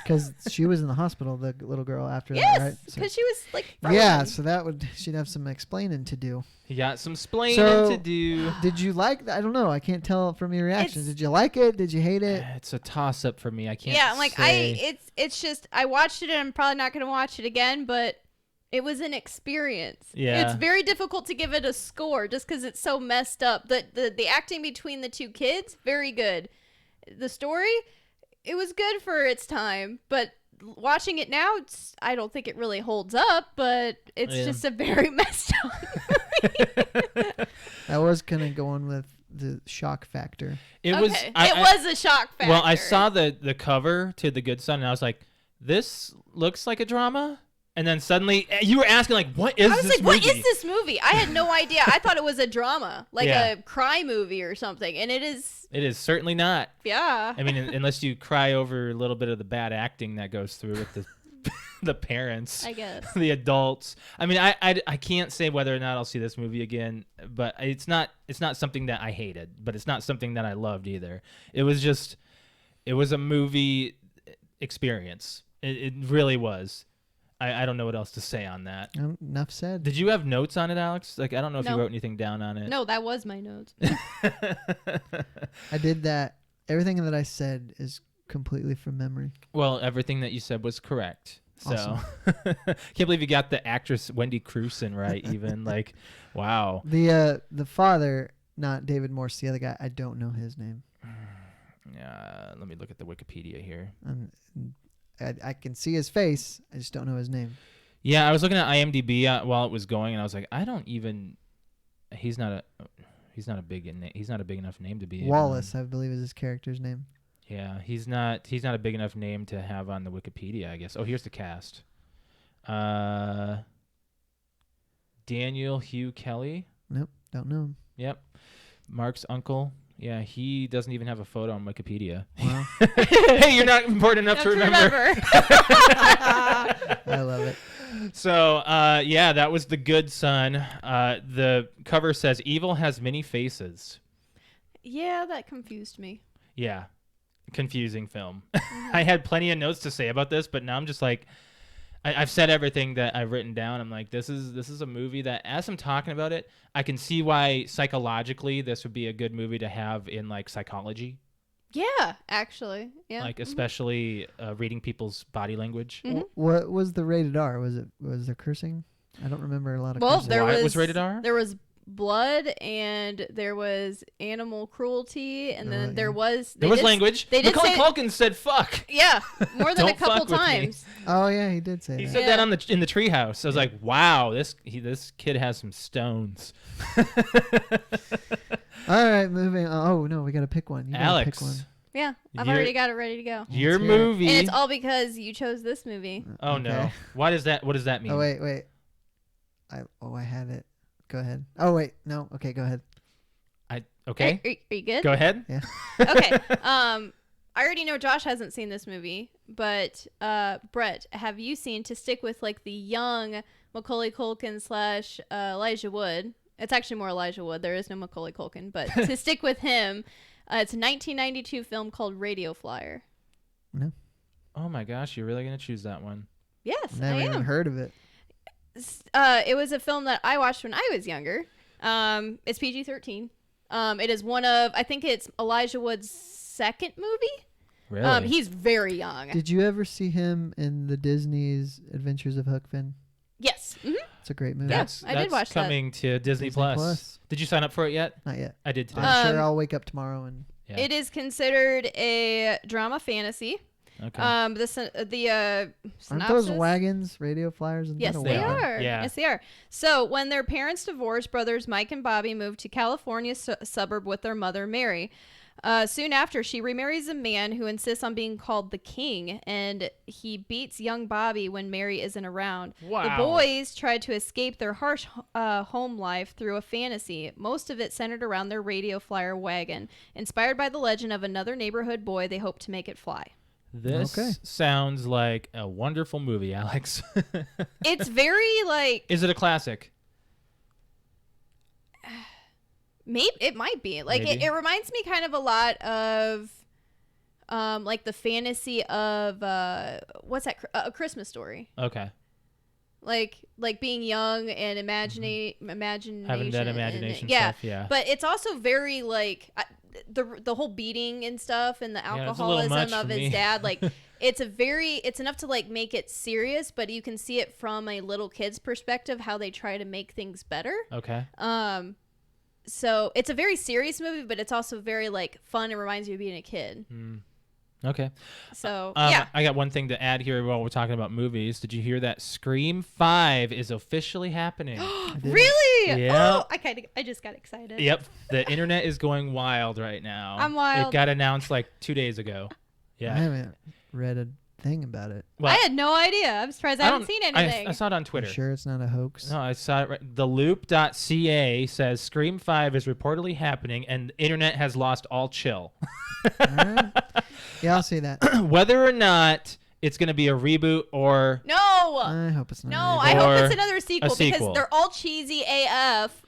Because she was in the hospital, the little girl, after that, Yes, right? because she was like, Yeah, frozen. so that she'd have some explaining to do. He got some splaining So- to do. Did you like that? I don't know. I can't tell from your reaction. It's- Did you like it? Did you hate it? It's a toss up for me. I can't Yeah, I'm like say. it's just I watched it and I'm probably not gonna watch it again, but it was an experience. Yeah. It's very difficult to give it a score just because it's so messed up. The acting between the two kids, very good. The story, it was good for its time, but watching it now, I don't think it really holds up, but it's Yeah. just a very messed up movie. I was kind of going with the shock factor. It okay. was. It was a shock factor. Well, I saw the cover to The Good Son, and I was like, "This looks like a drama." And then suddenly, you were asking, like, "What is I was this like, movie?" what is this movie? I had no idea. I thought it was a drama, like Yeah. a cry movie or something. And it is, It is certainly not. yeah. I mean, unless you cry over a little bit of the bad acting that goes through with the the parents, I guess. the adults. I mean, I can't say whether or not I'll see this movie again, but it's not something that I hated, but it's not something that I loved either. It was a movie experience. It really was. I don't know what else to say on that. Enough said. Did you have notes on it, Alex? Like, I don't know if you No. wrote anything down on it. No, that was my notes. I did that. Everything that I said is completely from memory. Well, everything that you said was correct. So, Awesome. can't believe you got the actress Wendy Crewson right. Even like, wow. The father, not David Morse, the other guy. I don't know his name. Yeah, let me look at the Wikipedia here. I can see his face. I just don't know his name. Yeah, I was looking at IMDb while it was going, and I was like, I don't even. He's not a big enough name to be Wallace, I believe, is his character's name. Yeah, he's not a big enough name to have on the Wikipedia, I guess. Oh, here's the cast. Daniel Hugh Kelly. Nope, don't know him. Yep. Mark's uncle. Yeah, he doesn't even have a photo on Wikipedia. Wow. Hey, you're not important enough to remember. I love it. So, yeah, that was The Good Son. The cover says, "Evil has many faces." Yeah, that confused me. Yeah, confusing film. I had plenty of notes to say about this, but now I'm just like, I've said everything that I've written down. I'm like, this is a movie that, as I'm talking about it, I can see why psychologically this would be a good movie to have in like psychology, Yeah, actually. Yeah. like especially reading people's body language. Mhm. What was the rated R? Was there cursing? I don't remember a lot of Well, cursing. there Why it was was rated R? There was blood and there was animal cruelty and then yeah. there was There was language. They did Macaulay say, Culkin said "fuck." yeah, more than a Don't fuck couple with me. times. Oh yeah, he did say He that. said Yeah. that in the treehouse. I was like, wow, this kid has some stones. All right, moving. Oh no, we gotta pick one. You gotta Alex, pick one. Yeah, I've Your- already got it ready to go. your Let's hear it. movie. And it's all because you chose this movie. Oh no! Okay. What does that mean? Oh wait. I had it. Go ahead. Oh wait, no. Okay, go ahead. Okay, Are you good? go ahead. Okay. I already know Josh hasn't seen this movie, but Brett, have you seen, to stick with like the young Macaulay Culkin / Elijah Wood? It's actually more Elijah Wood. There is no Macaulay Culkin, but to stick with him, it's a 1992 film called Radio Flyer. Oh my gosh, you're really gonna choose that one? Yes, Never I even am. heard of it. It was a film that I watched when I was younger. It's PG-13. It is one of, I think it's Elijah Wood's second movie. Really? He's very young. Did you ever see him in the Disney's Adventures of Huck Finn? Yes. Mhm. It's a great movie. That's I did watch that. coming to Disney Plus. Did you sign up for it yet? Not yet. I did today. I'm Um, sure I'll wake up tomorrow and. Yeah. It is considered a drama fantasy. Okay. Aren't Synopsis? those wagons radio flyers? And Yes, that a they wagon? are. Yeah. Yes, they are. So when their parents divorced, brothers Mike and Bobby moved to California suburb with their mother, Mary. Soon after, she remarries a man who insists on being called the King, and he beats young Bobby when Mary isn't around. Wow. The boys try to escape their harsh home life through a fantasy, most of it centered around their radio flyer wagon. Inspired by the legend of another neighborhood boy, they hope to make it fly. This Okay. sounds like a wonderful movie, Alex. It's very like, Is it a classic? maybe it might be like Maybe. it reminds me kind of a lot of like the fantasy of what's that, A Christmas Story, Okay. like being young and imagination, Having that and- imagination yeah. stuff, yeah. But it's also very like the whole beating and stuff and the it's a little alcoholism much of for his me. dad, like it's enough to like make it serious, but you can see it from a little kid's perspective how they try to make things better. Okay. So it's a very serious movie, but it's also very like fun. It reminds you of being a kid. Okay. So yeah. I got one thing to add here while we're talking about movies. Did you hear that Scream 5 is officially happening? Really? Yeah. Oh, I just got excited. Yep. The internet is going wild right now. I'm wild. It got announced like 2 days ago. I Yeah. haven't read a thing about it. Well, I had no idea. I'm surprised I haven't don't- seen anything. I saw it on Twitter. You sure it's not a hoax? No, I saw it right. TheLoop.ca says Scream 5 is reportedly happening and the internet has lost all chill. All right. Yeah, I'll see that. Whether or not it's going to be a reboot or no. I hope it's not. No, a I reboot. hope Or it's another sequel, sequel. because they're all cheesy AF.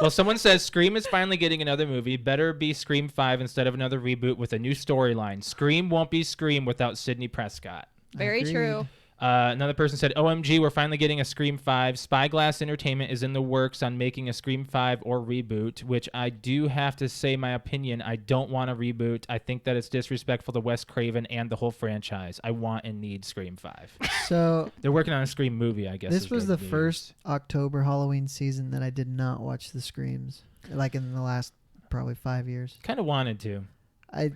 well, someone says Scream is finally getting another movie. Better be Scream 5 instead of another reboot with a new storyline. Scream won't be Scream without Sidney Prescott. Very Agreed. true. Another person said, OMG, we're finally getting a Scream 5. Spyglass Entertainment is in the works on making a Scream 5 or reboot, which I do have to say my opinion. I don't want a reboot. I think that it's disrespectful to Wes Craven and the whole franchise. I want and need Scream 5. So They're working on a Scream movie, I guess. this is was good the news. first October Halloween season that I did not watch the Screams, like in the last probably 5 years. Kind of wanted to. I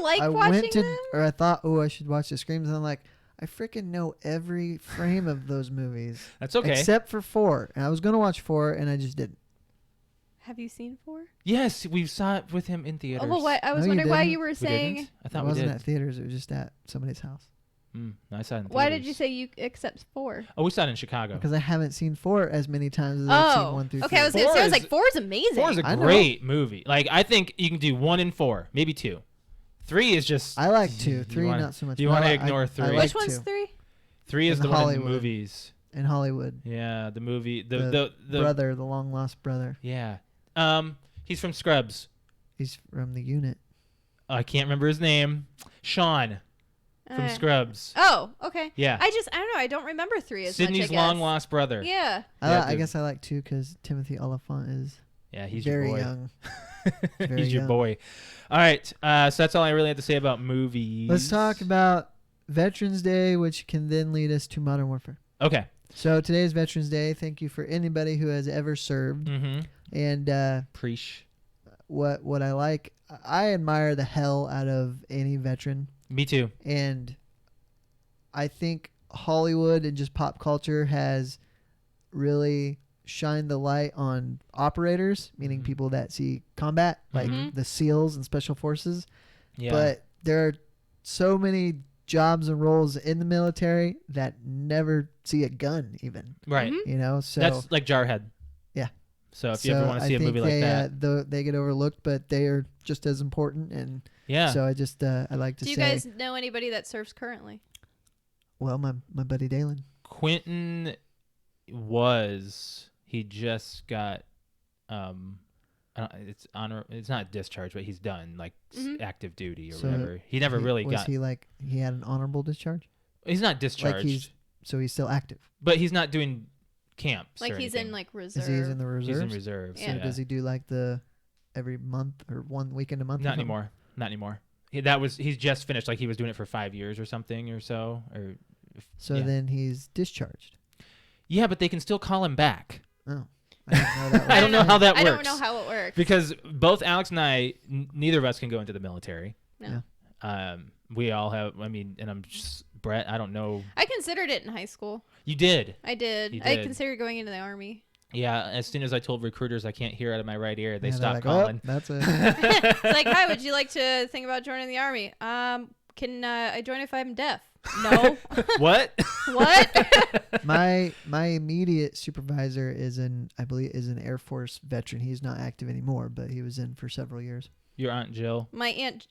like went watching to, them. or I thought, oh, I should watch the Screams, and I'm like, I freaking know every frame of those movies. That's okay. Except for 4. And I was going to watch 4, and I just didn't. Have you seen 4? Yes, we saw it with him in theaters. Oh, well, what? I was No, you wondering why didn't. you were We saying. didn't? I It thought we wasn't did. at theaters. It was just at somebody's house. I saw it in Why did theaters. you say you accept 4? Oh, we saw it in Chicago. Because I haven't seen 4 as many times as I've seen Oh, 1 through 3. okay. I was gonna Four say, I was is- like, 4 is amazing. 4 is a I know. great movie. Like, I think you can do 1 and 4, maybe 2. 3 is just... I like 2. 3 wanna- not so much. do you but wanna I- ignore I 3? like Which one's 2. 3? 3 is in the one in Hollywood. the movies. In Hollywood. Yeah, the movie. The The brother, the long lost brother. Yeah. He's from Scrubs. He's from the unit. I can't remember his name. Sean from Scrubs. Oh, okay. Yeah. I don't know. I don't remember 3 as Sydney's much, I long guess. lost brother. Yeah. Yeah, I dude. guess I like 2 because Timothy Oliphant is Yeah, he's very your boy. young. Very He's your young. boy. All right. So that's all I really have to say about movies. Let's talk about Veterans Day, which can then lead us to Modern Warfare. Okay. So today is Veterans Day. Thank you for anybody who has ever served. Mm-hmm. And Preach. what I like, I admire the hell out of any veteran. Me too. And I think Hollywood and just pop culture has really shined the light on operators, meaning Mhm. people that see combat, like Mhm. the SEALs and Special Forces. Yeah. But there are so many jobs and roles in the military that never see a gun even, right. Mhm. you know? So That's like Jarhead. Yeah. So if you ever want to see a movie like they, that. they get overlooked, but they are just as important. And Yeah. so I just, I like to Do you say, guys know anybody that serves currently? well, my buddy Dalen. Quentin he just got it's not discharged, but he's done like Mhm. active duty or So whatever. He never really was got he had an honorable discharge? he's not discharged. Like he's still active. but he's not doing camps. Like or he's anything. in like reserve. Is he in the reserves? He's in reserves. So Yeah. does he do like the every month or 1 weekend a month? or Not something? anymore. Not anymore. He's just finished. Like he was doing it for 5 years or something or so. Or So yeah. then he's discharged. Yeah, but they can still call him back. Oh, I didn't know that. I don't know how that I works. don't know how it works. Because both Alex and I, neither of us can go into the military. No. We all have. I mean, and I'm just Brett. I don't know. I considered it in high school. You did. I did. You I did. considered going into the army. Yeah. As soon as I told recruiters I can't hear out of my right ear, they Yeah, they're stopped like, "Oh, calling. that's it. It's like, hi, would you like to think about joining the army? Can I join if I'm deaf? No. What? What? my immediate supervisor is an Air Force veteran. He's not active anymore, but he was in for several years. Your Aunt Jill. my aunt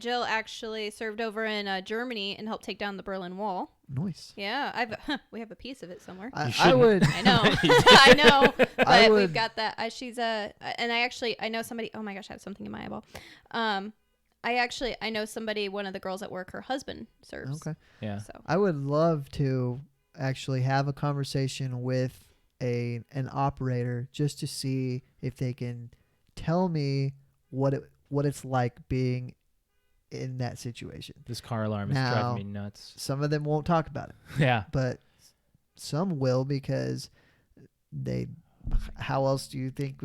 Jill actually served over in Germany and helped take down the Berlin Wall. Nice. Yeah, we have a piece of it somewhere. I shouldn't. would. I know, You did. I know, but I we've would- got that. She's and I know somebody. Oh my gosh, I have something in my eyeball. I know somebody. One of the girls at work, her husband serves. Okay. Yeah. So I would love to actually have a conversation with an operator just to see if they can tell me what it's like being in that situation. This car alarm is Now- driving me nuts. Some of them won't talk about it, Yeah. but some will because how else do you think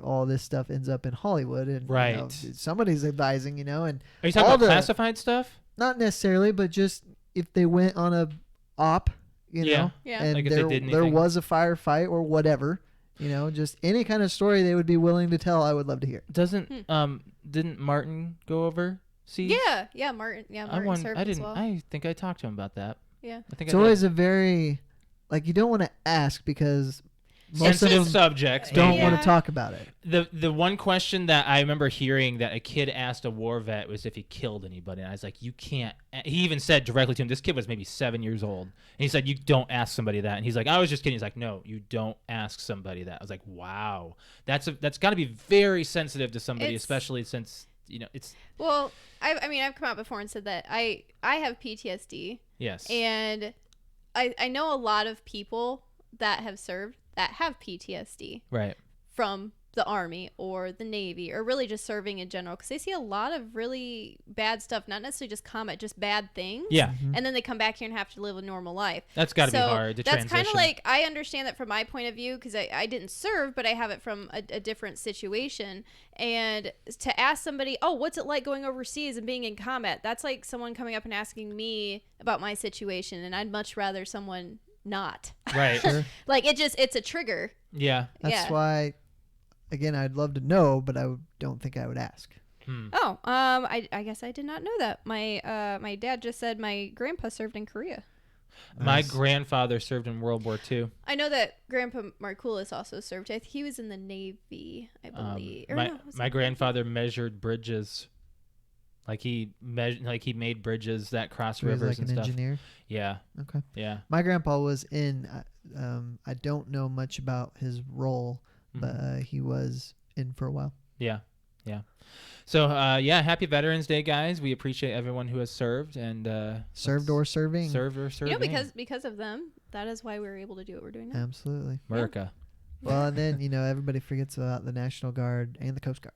all this stuff ends up in Hollywood? And you know, Right. somebody's advising, and Are you talking all about the- classified stuff? Not necessarily, but just if they went on a op, you Yeah. know, Yeah. and Like if they did there anything. was a firefight or whatever, you know, just any kind of story they would be willing to tell, I would love to hear. Doesn't didn't Martin go overseas? Yeah, Martin. Yeah, I Martin served I as didn't. well. I think I talked to him about that. Yeah. I think It's I always did. a very, like, you don't want to ask because most of sensitive them subjects. don't maybe. want Yeah. to talk about it. The one question that I remember hearing that a kid asked a war vet was if he killed anybody. And I was like, you can't. He even said directly to him, this kid was maybe 7 years old. And he said, you don't ask somebody that. And he's like, I was just kidding. He's like, no, you don't ask somebody that. I was like, wow. That's got to be very sensitive to somebody, It's- especially since, you know, it's, Well, I mean, I've come out before and said that I have PTSD, yes. and I know a lot of people that have served that have PTSD Right. from the Army or the Navy or really just serving in general because they see a lot of really bad stuff, not necessarily just combat, just bad things. Yeah. And then they come back here and have to live a normal life. That's got to be So hard to that's transition. kind of like, I understand that from my point of view because I didn't serve, but I have it from a different situation. And to ask somebody, oh, what's it like going overseas and being in combat? That's like someone coming up and asking me about my situation, and I'd much rather someone not. Right. Sure. Like it's a trigger. Yeah. That's Yeah. why, again, I'd love to know, but don't think I would ask. Oh, I guess I did not know that. My dad just said my grandpa served in Korea. My Nice. grandfather served in World War II. I know that Grandpa Markulis also served. He was in the Navy, I believe. Or no, was My it- grandfather measured bridges. Like he made bridges that cross So he was rivers like and an stuff. engineer. Yeah. Okay. Yeah. My grandpa was in. I don't know much about his role, but Mhm. he was in for a while. Yeah. Yeah. So yeah, happy Veterans Day, guys. We appreciate everyone who has served and Served or serving. served or serving. You know, because of them, that is why we were able to do what we're doing now. Absolutely. America. Well, and then everybody forgets about the National Guard and the Coast Guard.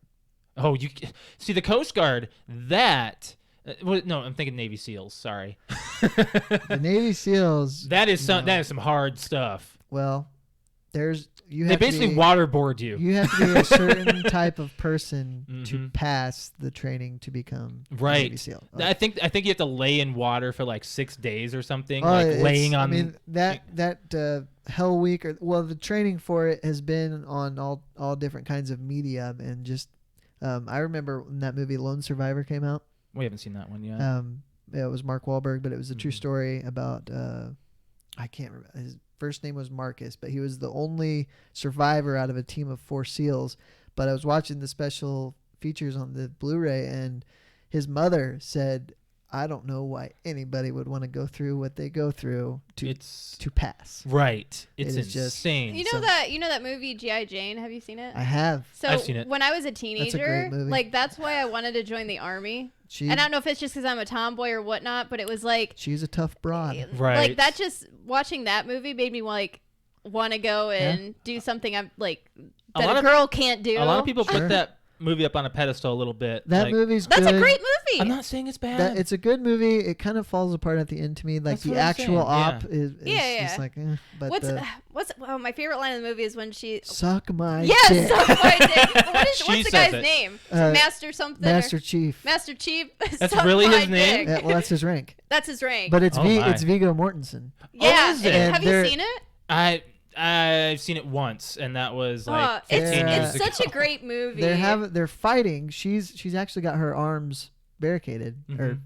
Oh, you see the Coast Guard. That. No, I'm thinking Navy SEALs. Sorry. The Navy SEALs. That is No. that is some hard stuff. Well, you They have basically to be, waterboard you. you have to be a certain type of person to Mhm. pass the training to become a Right. Navy SEAL. I think you have to lay in water for like 6 days or something, Oh, like it's- laying on. I mean that Hell Week, the training for it has been on all different kinds of media, and just I remember when that movie Lone Survivor came out. we haven't seen that one yet. It was Mark Wahlberg, but it was a true Mhm. story about I can't remember, his first name was Marcus, but he was the only survivor out of a team of 4 SEALs. But I was watching the special features on the Blu-ray, and his mother said, I don't know why anybody would want to go through what they go through to pass. Right. It's It is just- insane. You know that movie G.I. Jane? Have you seen it? I have. So I've seen it. when I was a great teenager, movie. like that's why I wanted to join the Army. And I don't know if it's just because I'm a tomboy or whatnot, but it was like She's a tough broad. Right. like that. Just watching that movie made me like want to go and do something I'm like A that lot a of- girl can't do. a lot of people Sure. put that movie up on a pedestal a little bit. That like, movie's That's good. a great movie. I'm not saying it's bad. It's a good movie. It kind of falls apart at the end to me. Like That's the what I'm actual saying, op yeah. is Yeah, just yeah. like, but what's my favorite line in the movie is when she suck my yes, dick. suck my dick. What's She the says guy's it. name? Uh, Master something. Master or- Chief. Master Chief. That's suck really my his name? dick. Yeah, well, that's his rank. That's his rank. But it's Oh my. it's Viggo Mortensen. yeah, is it? And have you they're- seen it? I've seen it once, and that was like It's 15 years it's ago. such a great movie. They're fighting. She's actually got her arms barricaded or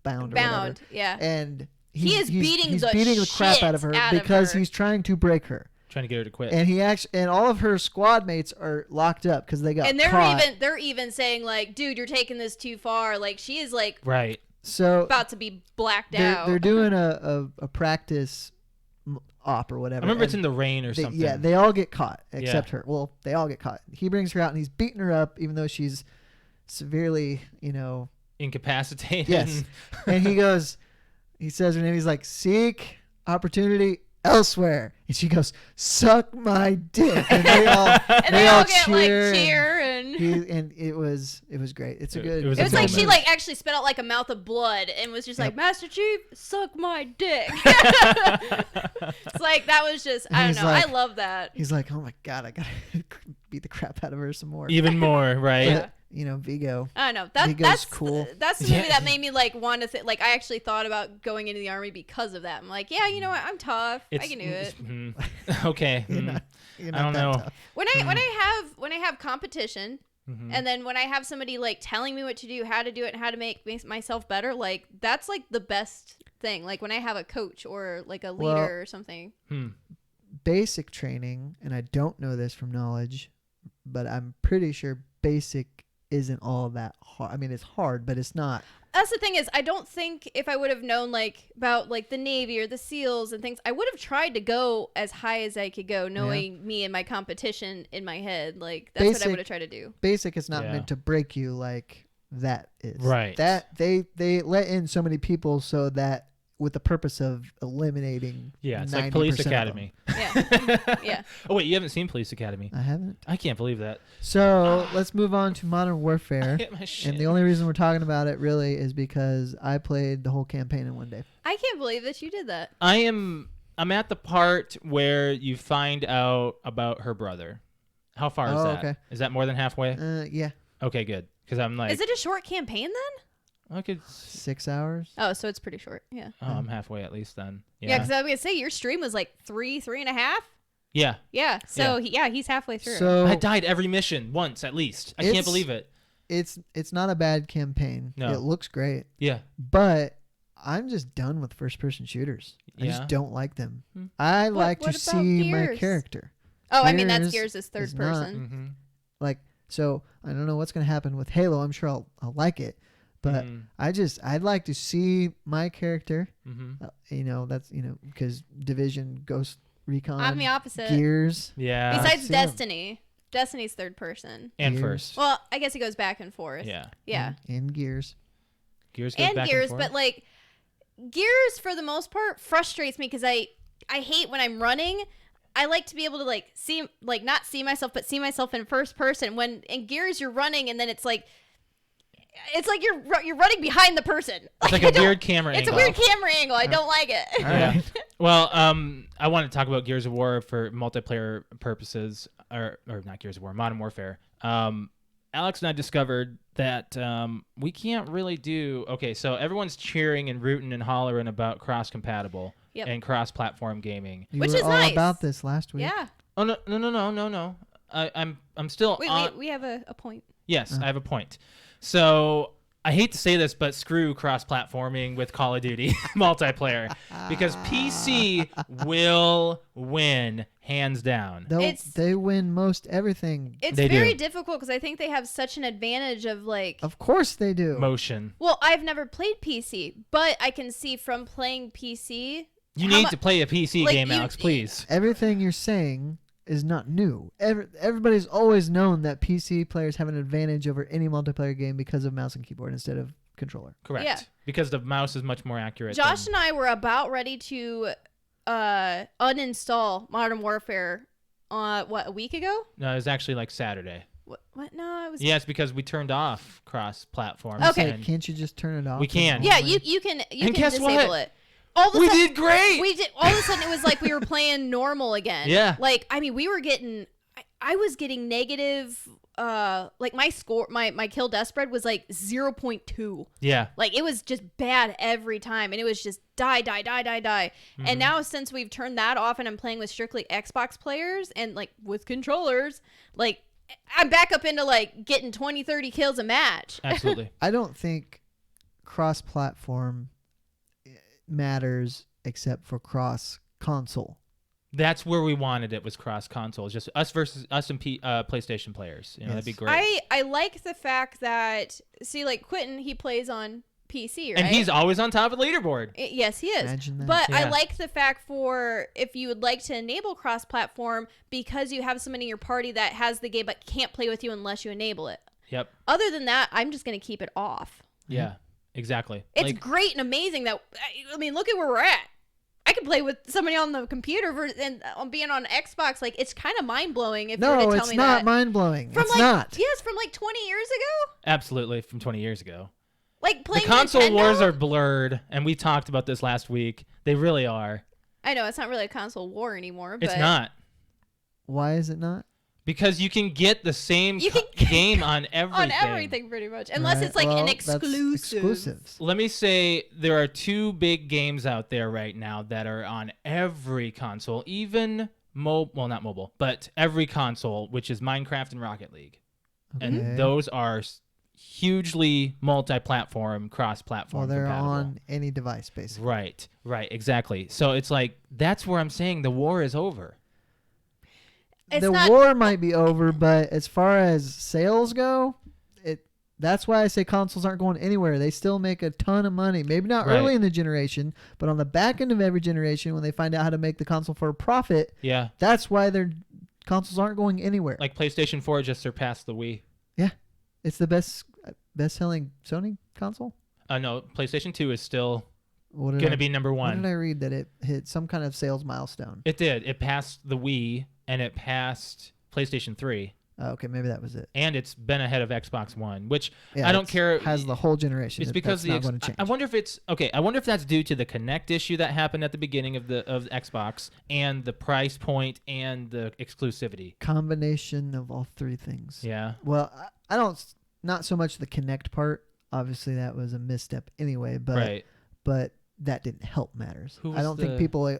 bound or whatever. bound. Yeah. And He is beating he's the beating the crap shit out of her out of because her. he's trying to break her. trying to get her to quit. And all of her squad mates are locked up because they got And caught. they're even saying like, dude, you're taking this too far. Like she is like right. So about to be blacked they're, out. they're doing a practice op or whatever. I remember it's and in the rain or something. Yeah, they all get caught except Yeah. her. Well, they all get caught. He brings her out and he's beating her up even though she's severely, Incapacitated. Yes. And he says her name. He's like, seek opportunity elsewhere. And she goes, suck my dick. And they all, and they all get like cheer. cheer and And it was great. It's a good. It was It was a like she moment. like actually spit out like a mouth of blood and was just like, Master Chief, suck my dick. It's like that was just I don't He's know. like- I love that. He's like, oh my god, I gotta beat the crap out of her some more. Even more, right? But, you know, Vigo. I don't know. Vigo's That's cool. That's the movie Yeah. that made me like want to like I actually thought about going into the army because of that. I'm like, yeah, you know what? I'm tough. I can do it. Okay. You're mm. not, you're I don't not that know. tough. When I have competition and then when I have somebody like telling me what to do, how to do it, and how to make myself better, like that's like the best thing. Like when I have a coach or like a leader Well- or something. Basic training, and I don't know this from knowledge, but I'm pretty sure basic isn't all that hard. I mean, it's hard, but it's not. That's the thing is, I don't think if I would have known like about like the Navy or the SEALs and things, I would have tried to go as high as I could go, knowing me and my competition in my head. Like that's what I Basic- would have tried to do. Basic is not Yeah. meant to break you like that is. Right. That they let in so many people so that with the purpose of eliminating. Yeah, it's 90% like Police of them. Academy. Yeah, yeah. Oh wait, you haven't seen Police Academy? I haven't. I can't believe that. So let's move on to Modern Warfare. Hit my shit. And the only reason we're talking about it really is because I played the whole campaign in one day. I can't believe that you did that. I'm at the part where you find out about her brother. How far is Oh, that? okay. Is that more than halfway? Yeah, Okay, good. Because I'm like, Is it a short campaign then? I could. 6 hours. Oh, so it's pretty short. Yeah. Oh, I'm halfway at least then. Yeah, Yeah. because I was gonna say your stream was like three and a half. Yeah. Yeah. So he's halfway through. So I died every mission once at least. I can't It's- believe it. it's not a bad campaign. No. It looks great, Yeah. but I'm just done with first-person shooters. I Yeah. just don't like them. Hmm. I like to what about see my Gears? character. Oh, I mean that's Gears Gears is third is not- person. Mm-hmm. Like, so I don't know what's gonna happen with Halo. I'm sure I'll like it, but I'd like to see my character. Mm-hmm. That's because Division, Ghost Recon, I'm the opposite. Gears. Yeah. Besides see 'em. Destiny. Destiny's third person. and Gears. first. Well, I guess it goes back and forth. Yeah. Yeah. And Gears. Gears goes And back Gears, and forth. but like Gears for the most part frustrates me because I hate when I'm running. I like to be able to not see myself, but see myself in first person. When in Gears you're running and then it's like you're running behind the person. It's like I a don't- weird camera It's angle. a weird camera angle. I don't like it. All Yeah. right. Well, I want to talk about Gears of War for multiplayer purposes, or not Gears of War, Modern Warfare. Alex and I discovered that we can't really do. Okay, so everyone's cheering and rooting and hollering about cross-compatible Yep. and cross-platform gaming. You Which were is all nice. about this last week. Yeah. Oh no! I'm still Wait, on. we have a point. Yes, I have a point. So I hate to say this, but screw cross-platforming with Call of Duty multiplayer because PC will win hands down. They win most everything. It's They very do. difficult because I think they have such an advantage of like. Of course they do. Motion. Well, I've never played PC, but I can see from playing PC. You how need mu- to play a PC like, game, you- Alex, please. Everything you're saying is not new. Everybody's always known that PC players have an advantage over any multiplayer game because of mouse and keyboard instead of controller. Correct. Yeah. Because the mouse is much more accurate. Josh than- and I were about ready to uninstall Modern Warfare a week ago? No, it was actually like Saturday. What? No, it was. Yeah, it's because we turned off cross-platform. Okay. and Can't you just turn it off? We can. Yeah, you can And guess disable what? it. All of a We sudden, did great. We did. All of a sudden, it was like we were playing normal again. Yeah. Like I mean, we were getting. I was getting negative. Like my score, my kill death spread was like 0.2. Yeah. Like it was just bad every time, and it was just die. Mm-hmm. And now since we've turned that off, and I'm playing with strictly Xbox players and like with controllers, like I'm back up into like getting 20, 30 kills a match. Absolutely. I don't think cross-platform matters except for cross-console. That's where we wanted it, was cross-console. Just us versus us and PlayStation players. That'd be Yes. great. I like the fact that like Quentin, he plays on PC, right? And he's always on top of the leaderboard. Yes, he is. Imagine that. But I Yeah. like the fact for if you would like to enable cross-platform because you have somebody in your party that has the game but can't play with you unless you enable it. Yep. Other than that, I'm just going to keep it off. Yeah. Exactly. It's Like, great and amazing that I mean, look at where we're at. I could play with somebody on the computer and being on Xbox. Like, it's kind of mind blowing if you were to No, tell it's me not that. mind blowing. From It's like, not. Yes, from like 20 years ago. Absolutely, from 20 years ago. Like The playing console Nintendo? wars are blurred, and we talked about this last week. They really are. I know it's not really a console war anymore, but It's not. Why is it not? Because you can get the same You can game on everything. on everything pretty much, unless Right, it's like well, an that's exclusive. exclusives. Let me say there are two big games out there right now that are on every console, even well, not mobile, but every console, which is Minecraft and Rocket League. Okay. And those are hugely multi-platform, cross-platform Well, they're compatible. on any device, basically. Right, exactly. So it's like that's where I'm saying the war is over. It's The not, war might be over, but as far as sales go, that's why I say consoles aren't going anywhere. They still make a ton of money. Maybe not Right. early in the generation, but on the back end of every generation, when they find out how to make the console for a profit, Yeah. that's why their consoles aren't going anywhere. Like PlayStation 4 just surpassed the Wii. It's the best-selling Sony console. No, PlayStation 2 is still What did going I- to be number What one. did I read that it hit some kind of sales milestone? It did. It passed the Wii, and it passed PlayStation 3, Oh, okay, maybe that was it. and it's been ahead of Xbox One, which Yeah, I don't it's- care. Has the whole generation. It's because that's not going to change. I wonder if it's okay. I wonder if that's due to the Connect issue that happened at the beginning of the Xbox, and the price point and the exclusivity. Combination of all three things. Yeah. Well, I don't. Not so much the Connect part. Obviously, that was a misstep anyway. But Right. but that didn't help matters. Who I was don't think the-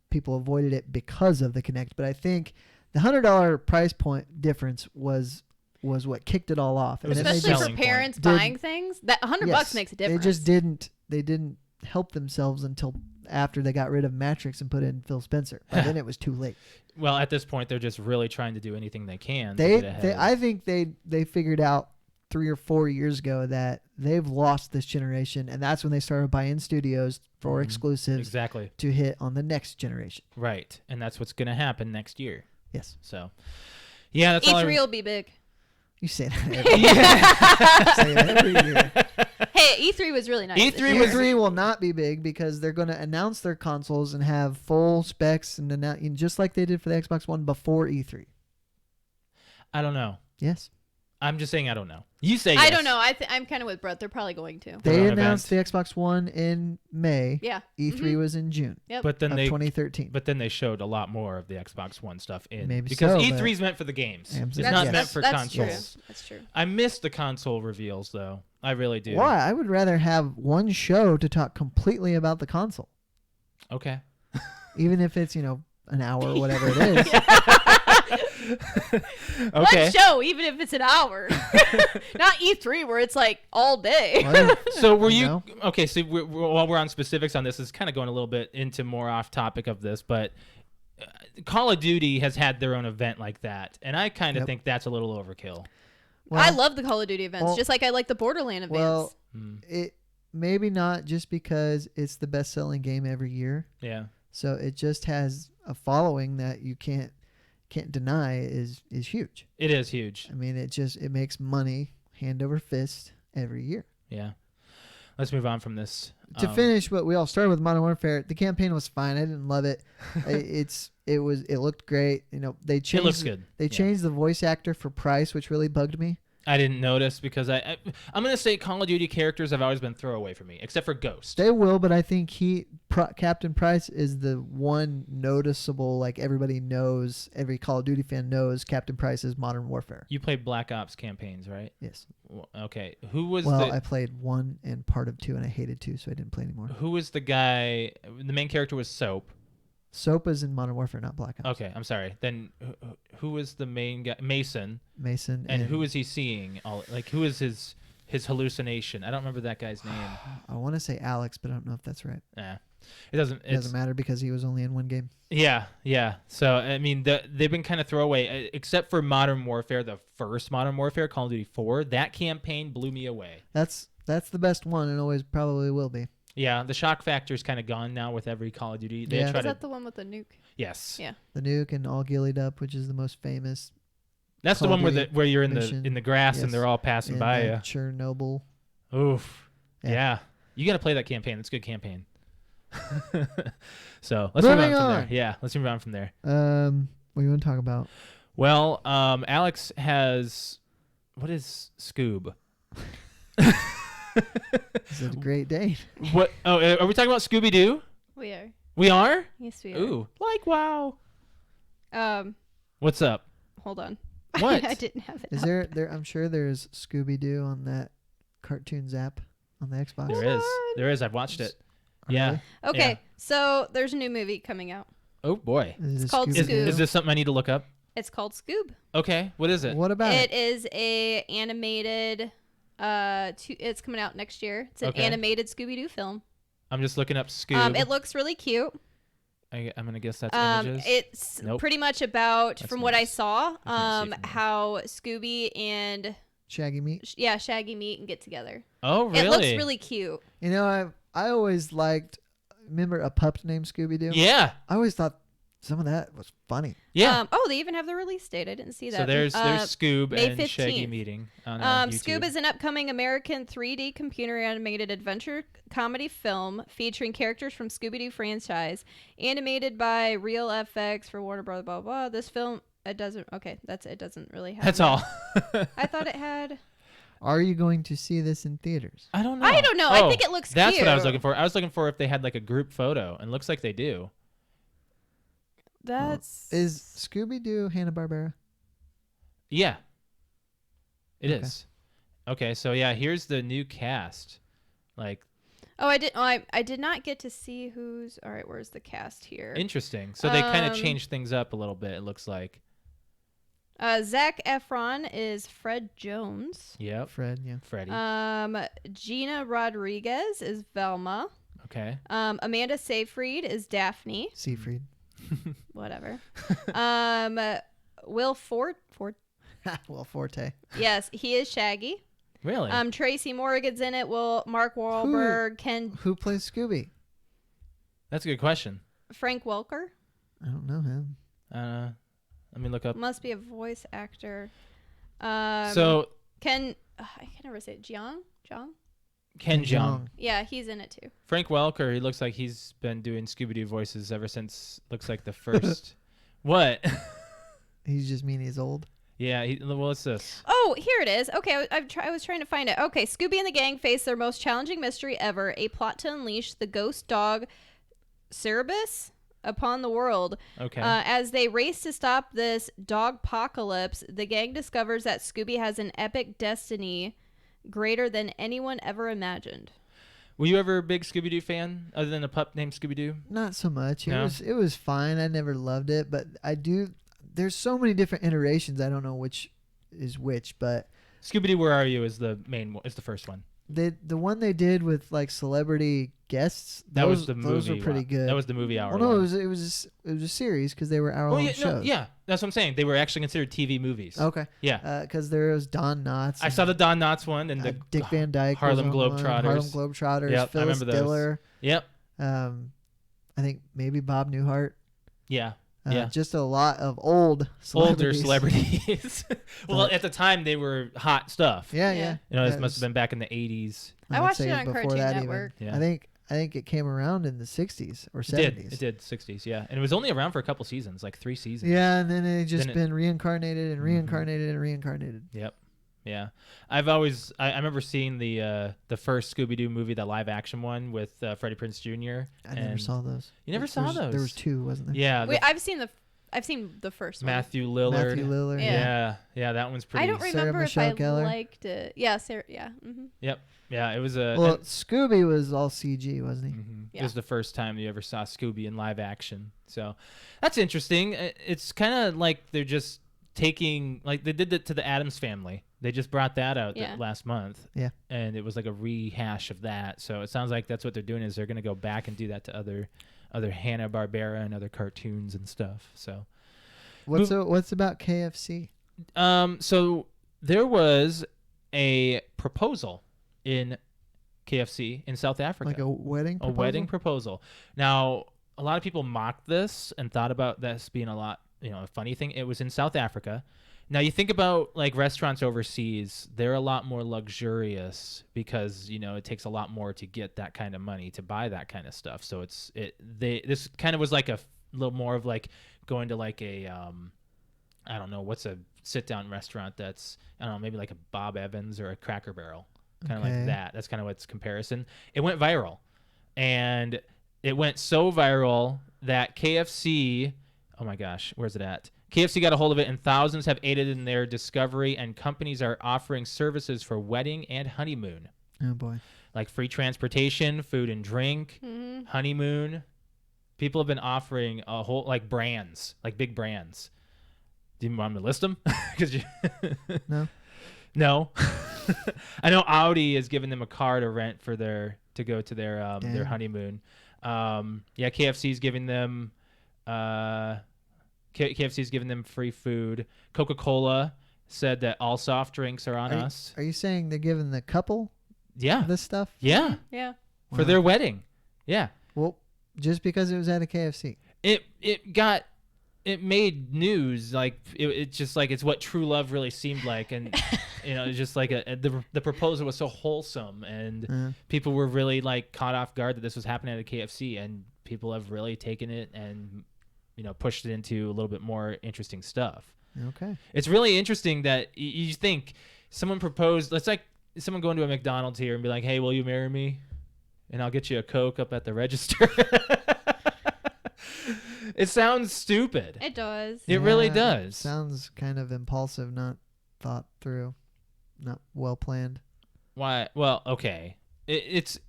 people avoided it because of the Connect. But I think the $100 price point difference was what kicked it all off. It was And a they especially just- for selling point. parents Did- buying things. That $100 yes, makes a difference. They didn't help themselves until after they got rid of Matrix and put in Phil Spencer. By then it was too late. Well, at this point, they're just really trying to do anything they can. to They get ahead. I think they figured out 3 or 4 years ago that they've lost this generation, and that's when they started buying studios for Mhm. exclusives Exactly. to hit on the next generation. Right, and that's what's going to happen next year. Yes, So, yeah, that's all. E3 will be big. you say that every year. Say it every year. Hey, E3 was really nice. E3 this year. was- E3 will not be big because they're going to announce their consoles and have full specs and just like they did for the Xbox One before E3. I don't know. Yes, I'm just saying I don't know. You say I yes. don't know. I'm kind of with Brett. They're probably going to. they Their own announced the Xbox One in May. Yeah. E3 Mhm. was in June Yep. But then of they 2013. But then they showed a lot more of the Xbox One stuff in Maybe because so, E3 is meant for the games. Am- It's That's- not yes. meant for that's consoles. True. That's true. I miss the console reveals though. I really do. Why? I would rather have one show to talk completely about the console, Okay. even if it's an hour or whatever it is. Okay. One show, even if it's an hour. Not E3 where it's like all day. Well, So were You you know? okay? So while we're on specifics on this, is kind of going a little bit into more off topic of this, but Call of Duty has had their own event like that, and I kind of Yep. think that's a little overkill. well, I love the Call of Duty events, well- just like I like the Borderland events. Well, Hmm. it maybe not just because it's the best-selling game every year. Yeah. So it just has a following that you can't deny is huge. It is huge. I mean, it makes money hand over fist every year. Yeah. Let's move on from this. To finish what we all started with Modern Warfare, the campaign was fine. I didn't love it. It looked great. They It changed looks good. They Yeah. changed the voice actor for Price, which really bugged me. I didn't notice because I'm gonna say Call of Duty characters have always been throwaway for me, except for Ghost. They will, but I think Captain Price is the one noticeable. Like everybody knows, every Call of Duty fan knows Captain Price is Modern Warfare. You played Black Ops campaigns, right? Yes. Okay. Who was Well, I played 1 and part of 2, and I hated 2, so I didn't play anymore. who was the guy? The main character was Soap. Sopa's in Modern Warfare, not Black Ops. Okay, I'm sorry. Then who was the main guy? Mason. Mason And who is he seeing? Who is his hallucination? I don't remember that guy's name. I want to say Alex, but I don't know if that's right. It doesn't. It doesn't matter because he was only in one game. Yeah. So I mean, they've been kind of throwaway, except for Modern Warfare, the first Modern Warfare, Call of Duty 4. That campaign blew me away. That's the best one, and always probably will be. Yeah, the shock factor is kind of gone now with every Call of Duty. They Yeah. try Is to. that the one with the nuke? Yes. Yeah. The nuke and all gillied up, which is the most famous. That's the Call one of where Duty where you're mission. in the grass and Yes. they're all passing in by the you. Chernobyl. Oof. Yeah. Yeah. You got to play that campaign. It's a good campaign. So let's move on Moving from there. on. Yeah, let's move on from there. What do you want to talk about? Well, Alex has what is Scoob? It's a great day. What? Oh, are we talking about Scooby Doo? We are. We are. Yes, we are. Ooh, like wow. What's up? Hold on. What? I didn't have it. Is up. there? I'm sure there's Scooby Doo on that Cartoons app on the Xbox. There is. There is. I've watched it. Yeah. Really? Okay, Yeah. so there's a new movie coming out. Oh boy. Is it It's called Scooby-Doo? Scoob. Is this something I need to look up? It's called Scoob. Okay. What is it? What about It it? is a animated. It's coming out next year. It's an Okay. animated Scooby Doo film. I'm just looking up Scoob. It looks really cute. I'm gonna guess that's images. It's Nope. pretty much about, That's from what I nice. saw, I can't see from here. how Scooby and Shaggy Meat. Shaggy meet and get together. Oh really? It looks really cute. You know, I always liked. Remember a pup named Scooby Doo? Yeah. I always thought some of that was funny. Yeah. They even have the release date. I didn't see that. So there's Scoob May and Shaggy 15th. meeting on Scoob YouTube. is an upcoming American 3D computer animated adventure comedy film featuring characters from Scooby-Doo franchise, animated by Real FX for Warner Bros. Blah, blah, blah. This film, it doesn't. Okay, that's it. Doesn't really have. That's that. all. I thought it had. Are you going to see this in theaters? I don't know. I don't know. I Oh, think it looks That's cute. what I was looking for. I was looking for if they had like a group photo, and it looks like they do. That's. Is Scooby Doo Hanna-Barbera? Yeah. It Okay. is. Okay, so yeah, here's the new cast. Like Oh, I did. Oh, I did not get to see who's. All right, where's the cast here? interesting. So they kind of Um, changed things up a little bit. It looks like. Zac Efron is Fred Jones. Yep. Fred, yeah. Freddie. Gina Rodriguez is Velma. Okay. Amanda Seyfried is Daphne. Siegfried. Whatever. Will Fort. Well, Forte. Yes, he is Shaggy. Really? Tracy Morgan's in it. Mark Wahlberg, Ken, Who plays Scooby? That's a good question. Frank Welker. I don't know him. Let me look up. Must be a voice actor. So Ken. I can never say it. Jeong. Ken Jeong. Yeah, he's in it too. Frank Welker. He looks like he's been doing Scooby-Doo voices ever since. Looks like the first. What? He's just mean he's old. Yeah. What's this? Oh, here it is. Okay, I was trying to find it. Okay, Scooby and the gang face their most challenging mystery ever: a plot to unleash the ghost dog Cerebus upon the world. Okay. As they race to stop this dog-pocalypse, the gang discovers that Scooby has an epic destiny greater than anyone ever imagined. Were you ever a big Scooby-Doo fan, other than a pup named Scooby-Doo? Not so much. No? It was fine. I never loved it, but I do. There's so many different iterations. I don't know which is which, but Scooby-Doo, Where Are You is the main one. Is the first one. the one they did with like celebrity guests. That was the movie. Those were pretty good. That was the movie hour. Well, no, one. it was a series because they were hour Oh long yeah, shows. no, yeah. That's what I'm saying. They were actually considered TV movies. Okay. Yeah. Because there was Don Knotts. I saw the Don Knotts one and the Dick Van Dyke. Harlem was on one, Globetrotters. Harlem Globetrotters. Yep, I Phyllis remember those. Diller. Yep. I think maybe Bob Newhart. Yeah. Yeah. Just a lot of old Older celebrities. celebrities. Well, at the time they were hot stuff. Yeah, Yeah. yeah. You know, this Yeah, must have been back in the 80s. I would watched say it on before Cartoon that even. Network. Yeah. I think it came around in the 60s or 70s. It did 60s, yeah. And it was only around for a couple seasons, like 3 seasons. Yeah, and then it just Then it- been reincarnated and Mhm. reincarnated and reincarnated. Yep. Yeah. I've always I remember seeing the first Scooby-Doo movie, the live action one with Freddie Prinze Jr. I never and saw those. You never saw those? There was 2, wasn't there? Yeah, Wait, I've seen the first one. Matthew Lillard. Matthew Lillard. Yeah. Yeah, that one's pretty. I don't Sarah remember if Michelle I Gellar? liked it. Yeah, Sarah. Yeah. Mm-hmm. Yeah, it was a. Well, Scooby was all CG, wasn't he? It Yeah. was the first time you ever saw Scooby in live action. So that's interesting. It's kind of like they're just taking, like they did it to the Addams Family. They just brought that out Yeah. last month. Yeah. And it was like a rehash of that. So it sounds like that's what they're doing is they're going to go back and do that to other Hanna-Barbera and other cartoons and stuff. So What's about KFC? so there was a proposal in KFC in South Africa. Like a wedding A proposal? wedding proposal. Now, a lot of people mocked this and thought about this being a funny thing. It was in South Africa. Now you think about like restaurants overseas, they're a lot more luxurious because, you know, it takes a lot more to get that kind of money to buy that kind of stuff. So this kind of was like a little more of like going to like a I don't know, what's a sit down restaurant that's, I don't know, maybe like a Bob Evans or a Cracker Barrel. Kind of like that. That's kind of what's comparison. It went viral. And it went so viral that KFC, oh my gosh, where's it at? KFC got a hold of it, and thousands have aided in their discovery, and companies are offering services for wedding and honeymoon. Oh, boy. Like free transportation, food and drink, honeymoon. People have been offering a whole, like brands, like big brands. Do you want me to list them? No. No. I know Audi is giving them a car to rent for to go to their honeymoon. KFC's giving them KFC's giving them free food. Coca-Cola said that all soft drinks are on us. Are you saying they're giving the couple Yeah. this stuff? Yeah. Yeah. For their wedding. Yeah. Well, just because it was at a KFC. It made news, like it's just like it's what true love really seemed like, and you know, it's just like the proposal was so wholesome, and people were really like caught off guard that this was happening at a KFC, and people have really taken it and, you know, pushed it into a little bit more interesting stuff. Okay. It's really interesting that you think someone proposed. Let's like someone go into a McDonald's here and be like, "Hey, will you marry me? And I'll get you a Coke up at the register." It sounds stupid. It does. It really It does. sounds kind of impulsive, not thought through, not well planned. Why? Well, okay. It's.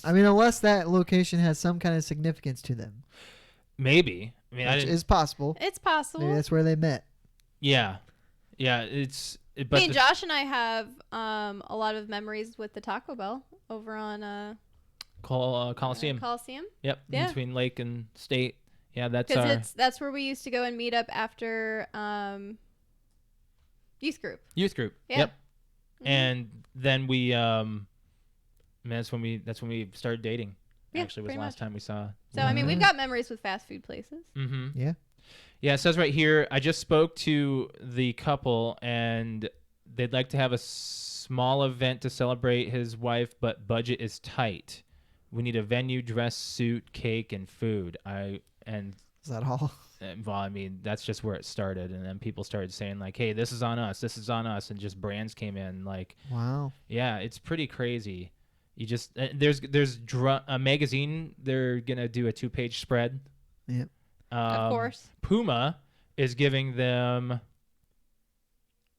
I mean, unless that location has some kind of significance to them, Maybe. I mean, which is possible. It's possible. Maybe that's where they met. Yeah. But Me and Josh and I have a lot of memories with the Taco Bell over on Coliseum. Coliseum. Yep. Yeah. Between Lake and State. Yeah, that's Because that's where we used to go and meet up after youth group. youth group. Yeah. Yep. Mhm. And then we that's when we started dating. Yeah, Actually, was the pretty last time we saw. So I mean, we've got memories with fast food places. Mm-hmm. Yeah. Yeah, it says right here, I just spoke to the couple, and they'd like to have a small event to celebrate his wife, but budget is tight. We need a venue, dress, suit, cake, and food. Is that all? Well, I mean, that's just where it started, and then people started saying like, "Hey, this is on us. This is on us," and just brands came in. Like, Wow. yeah, it's pretty crazy. You just there's a magazine. They're gonna do a 2-page spread. Yep. Of course. Puma is giving them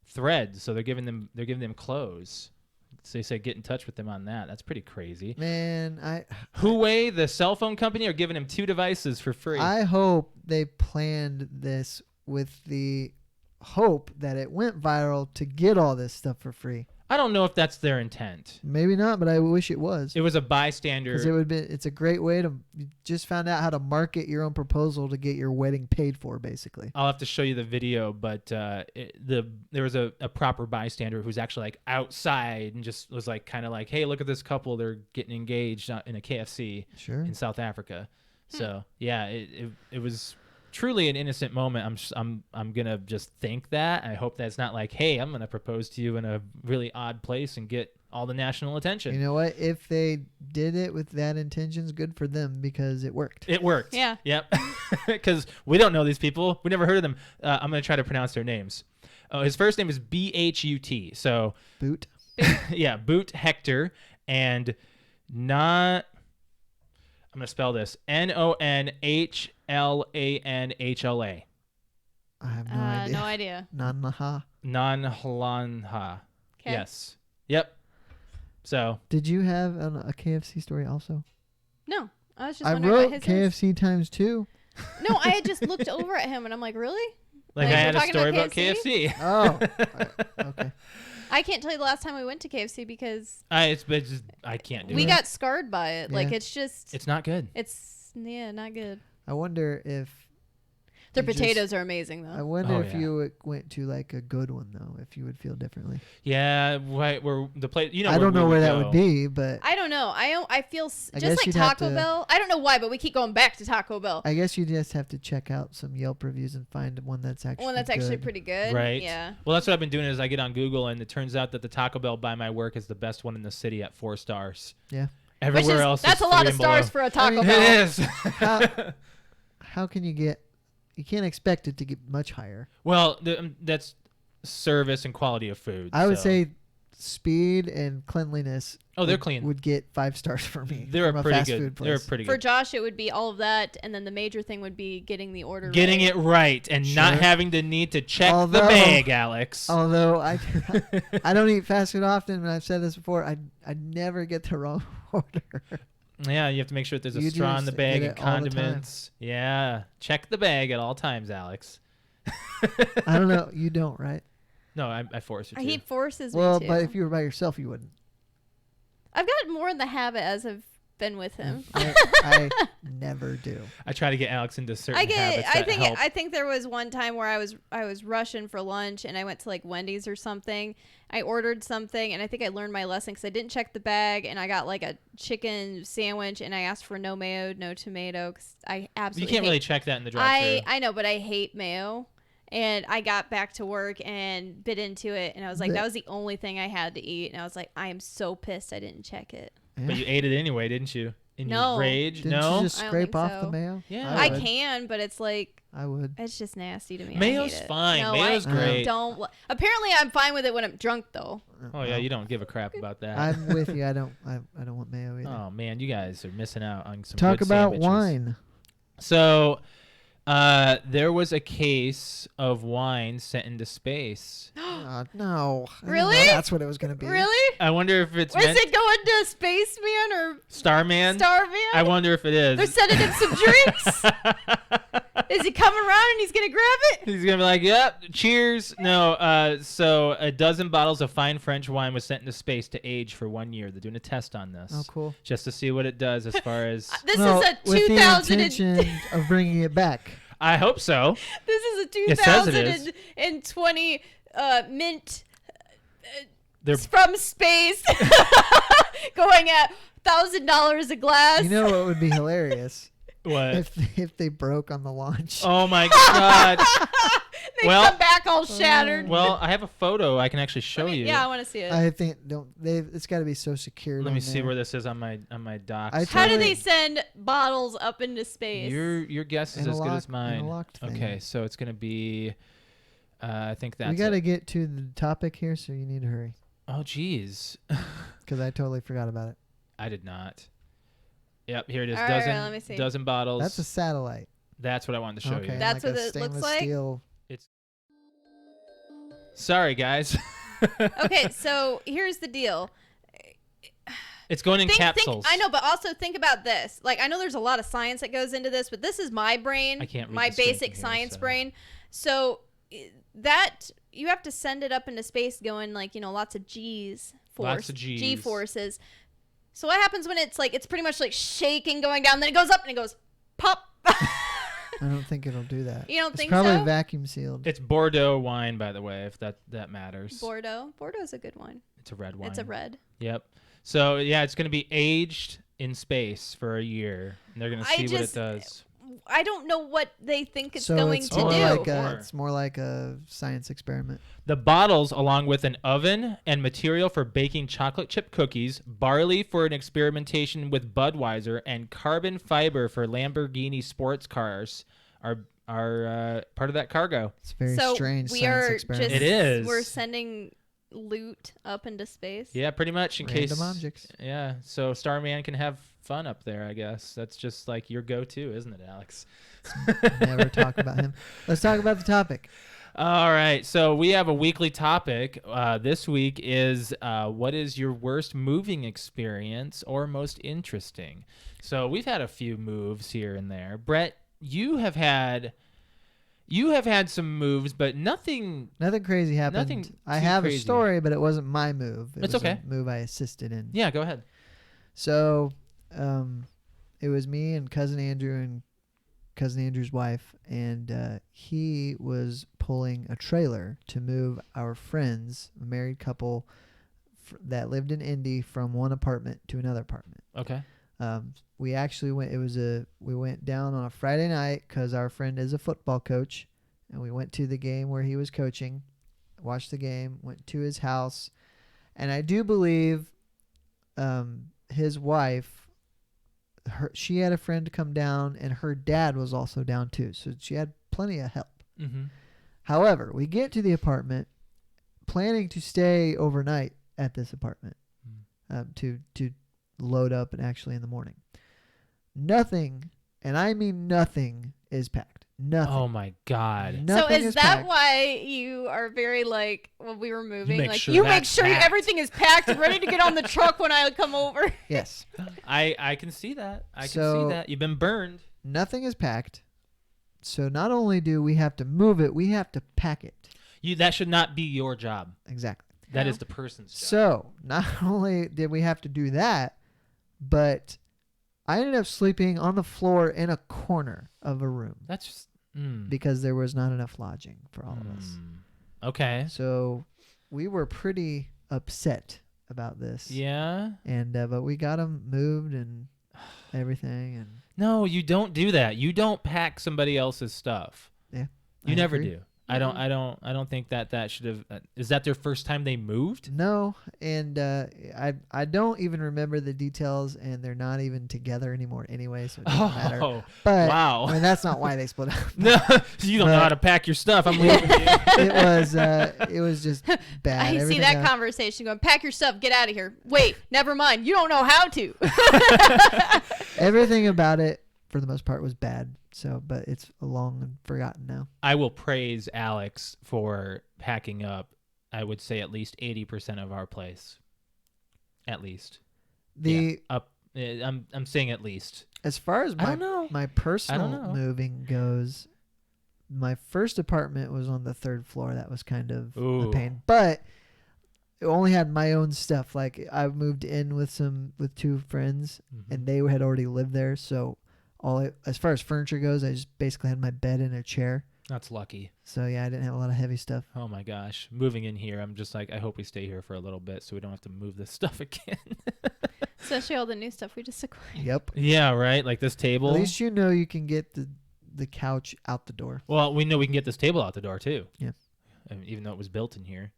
threads, so they're giving them clothes. So they say get in touch with them on that. That's pretty crazy. Man, Huawei, the cell phone company, are giving him 2 devices for free. I hope they planned this with the hope that it went viral to get all this stuff for free. I don't know if that's their intent. Maybe not, but I wish it was. It was a bystander. Because it's a great way to, you just found out how to market your own proposal to get your wedding paid for, basically. I'll have to show you the video, but there was a proper bystander who's actually like outside and just was like kind of like, hey, look at this couple, they're getting engaged in a KFC in South Africa. So yeah, it was truly an innocent moment. I'm gonna just think that. I hope that's not like, hey, I'm gonna propose to you in a really odd place and get all the national attention. You know what? If they did it with that intentions, good for them, because it worked. It worked. Yeah. Yep. Because we don't know these people. We never heard of them. I'm going to try to pronounce their names. His first name is Bhut. So, Boot. yeah, Boot Hector. And not, I'm going to spell this, Nonhlanhla. I have no idea. No idea. Nanmaha. Nonhlanha. 'Kay. Yes. Yep. So, Did you have a KFC story also? No, I was just I wondering wrote what his is. KFC times 2. No, I had just looked over at him and I'm like, really? like Like, I we're had a talking story about about KFC. Oh. Okay. I can't tell you the last time we went to KFC because I can't do we it. got scarred by it. Like Yeah. it's just, It's not good. it's not good. I wonder if Their You just- potatoes are amazing I though. wonder Oh, if yeah. you went to like a good one though, if you would feel differently. Yeah, right. Where the place, you know, I don't know where that go. would be, but I don't know. I feel I just guess like you'd have Taco to- Bell. I don't know why, but we keep going back to Taco Bell. I guess you just have to check out some Yelp reviews and find one that's actually One that's actually good. pretty good. Right. Yeah. Well, that's what I've been doing is I get on Google and it turns out that the Taco Bell by my work is the best one in the city at 4 stars. Yeah. Everywhere else That's is a lot 3 of and stars below. for a Taco mean, Bell. It is. How can you get? You can't expect it to get much higher. Well, that's service and quality of food. I would so- say speed and cleanliness. Oh, they're would- clean. Would get 5 stars for me. They're from a pretty fast good. food They're place. pretty For good. Josh, it would be all of that, and then the major thing would be getting the order Getting right. it right and not Sure. having the need to check the Although- bag, Alex. Although I don't eat fast food often, and I've said this before, I never get the wrong order. Yeah, you have to make sure that there's a You straw in the just bag get and it all the time. condiments. Yeah, check the bag at all times, Alex. I don't know. You don't, right? No, I force you to. He forces Well, me to. but if you were by yourself, you wouldn't. I've gotten more in the habit as I've been with him. I never do. I try to get Alex into certain I get. habits I that think. help. I think there was one time where I was rushing for lunch and I went to like Wendy's or something. I ordered something and I think I learned my lesson because I didn't check the bag and I got like a chicken sandwich and I asked for no mayo, no tomato because I you absolutely can't hate, really check that in the drive-thru. I know, but I hate mayo. And I got back to work and bit into it and I was like, The- that was the only thing I had to eat. And I was like, I am so pissed I didn't check it. But you ate it anyway, didn't you? In No. your rage? Didn't No. you just I don't scrape think off so. the mayo? Yeah. I would. can, but it's like, I would. it's just nasty to me. Mayo's I hate it. fine. No, Mayo's I great. don't. Apparently, I'm fine with it when I'm drunk, though. Oh yeah, you don't give a crap about that. I'm with you. I don't want mayo either. Oh man, you guys are missing out on some Talk good about sandwiches. wine. So, there was a case of wine sent into space. No. I didn't know Really? that's what it was going to be. Really? I wonder if it's Was meant it going to Spaceman or Starman. Starman? I wonder if it is. They're sending him some drinks. Is he coming around and he's gonna grab it? He's gonna be like, "Yep, cheers." No, so a dozen bottles of fine French wine was sent into space to age for 1 year. They're doing a test on this, Oh, cool. just to see what it does as far as. This No, is a with 2000. the intention of bringing it back. I hope so. This is a It says it is. 2020 mint They're from space, going at $1,000 a glass. You know what would be hilarious what? if they broke on the launch. Oh my god. they well- come back all shattered. Well, I have a photo I can actually show you. Yeah, I want to see it. I think it's got to be so secure. Let down me see there. where this is on my docs. I How do totally- they send bottles up into space? Your guess is In a as good as in a mine. locked thing. Okay, so it's gonna be. I think that's. We got to it. get to the topic here, so you need to hurry Oh jeez, because I totally forgot about it. I did not. Yep, here it is. All right, let me see. Dozen bottles. That's a satellite. That's what I wanted to show Okay. you. That's like what a it looks stainless like? Steel. Sorry, guys. Okay, so here's the deal. It's going in capsules. I know, but also think about this. Like, I know there's a lot of science that goes into this, but this is my brain. I can't read my the screen basic from here, science so. brain. So that you have to send it up into space, going like lots of G's force, Lots of Gs. G forces. So what happens when it's pretty much like shaking, going down, then it goes up and it goes pop. I don't think it'll do that. You don't It's think probably so? vacuum sealed. It's Bordeaux wine, by the way, if that matters. Bordeaux's a good one. It's a red wine. It's a red. Yep. So yeah, it's going to be aged in space for a year, and they're going to I see what it just- does. I don't know what they think it's so going it's to more do. like Sure. it's more like a science experiment. The bottles, along with an oven and material for baking chocolate chip cookies, barley for an experimentation with Budweiser, and carbon fiber for Lamborghini sports cars, are part of that cargo. It's a very So strange we science are experiment. just It is. we're sending loot up into space. Yeah, pretty much in Random case. objects. Yeah, so Starman can have fun up there, I guess. That's just like your go-to, isn't it, Alex? Never talk about him. Let's talk about the topic. All right, so we have a weekly topic. This week is what is your worst moving experience or most interesting? So we've had a few moves here and there. Brett, you have had some moves, but nothing. Nothing crazy happened. Nothing I too have crazy. a story, but it wasn't my move. It It's was okay. a move I assisted in. Yeah, go ahead. So, it was me and cousin Andrew and cousin Andrew's wife, and he was pulling a trailer to move our friends, a married couple that lived in Indy, from one apartment to another apartment. Okay. We actually went. We went down on a Friday night because our friend is a football coach, and we went to the game where he was coaching, watched the game, went to his house, and I do believe, his wife, she had a friend come down, and her dad was also down too, so she had plenty of help. Mm-hmm. However, we get to the apartment, planning to stay overnight at this apartment, to load up and actually in the morning. Nothing, and I mean nothing, is packed. Nothing. Oh my God. Nothing so is that packed. why you are very like when we were moving? make Like sure you make that's sure packed. everything is packed and ready to get on the truck when I come over. Yes. I can see that. I can So- see that. You've been burned. Nothing is packed. So not only do we have to move it, we have to pack it. That should not be your job. Exactly. That No. is the person's job. So not only did we have to do that, but I ended up sleeping on the floor in a corner of a room That's just because there was not enough lodging for all of us. Okay. So we were pretty upset about this. Yeah. And but we got them moved and everything, and No, you don't do that. You don't pack somebody else's stuff. yeah, You I never agree. do. I don't think that should have. Is that their first time they moved? No, and I don't even remember the details, and they're not even together anymore anyway, so it doesn't matter. Oh, But wow. I mean, that's not why they split up. No, you don't know But- how to pack your stuff. I'm leaving you. It was just bad. I see Everything that else- conversation going, pack your stuff, get out of here. Wait, never mind. You don't know how to. Everything about it, for the most part, was bad. So, but it's long and forgotten now. I will praise Alex for packing up. I would say at least 80% of our place. At least. The Up. I'm saying at least. As far as I don't know. my personal know. moving goes, my first apartment was on the 3rd floor. That was kind of a Ooh. pain, but it only had my own stuff. Like I moved in with 2 friends, and they had already lived there. So as far as furniture goes, I just basically had my bed and a chair. That's lucky. So yeah, I didn't have a lot of heavy stuff. Oh my gosh. Moving in here, I'm just like, I hope we stay here for a little bit so we don't have to move this stuff again. Especially all the new stuff we just acquired. Yep. Yeah, right? Like this table. At least you know you can get the couch out the door. Well, we know we can get this table out the door too. Yeah. I mean, even though it was built in here.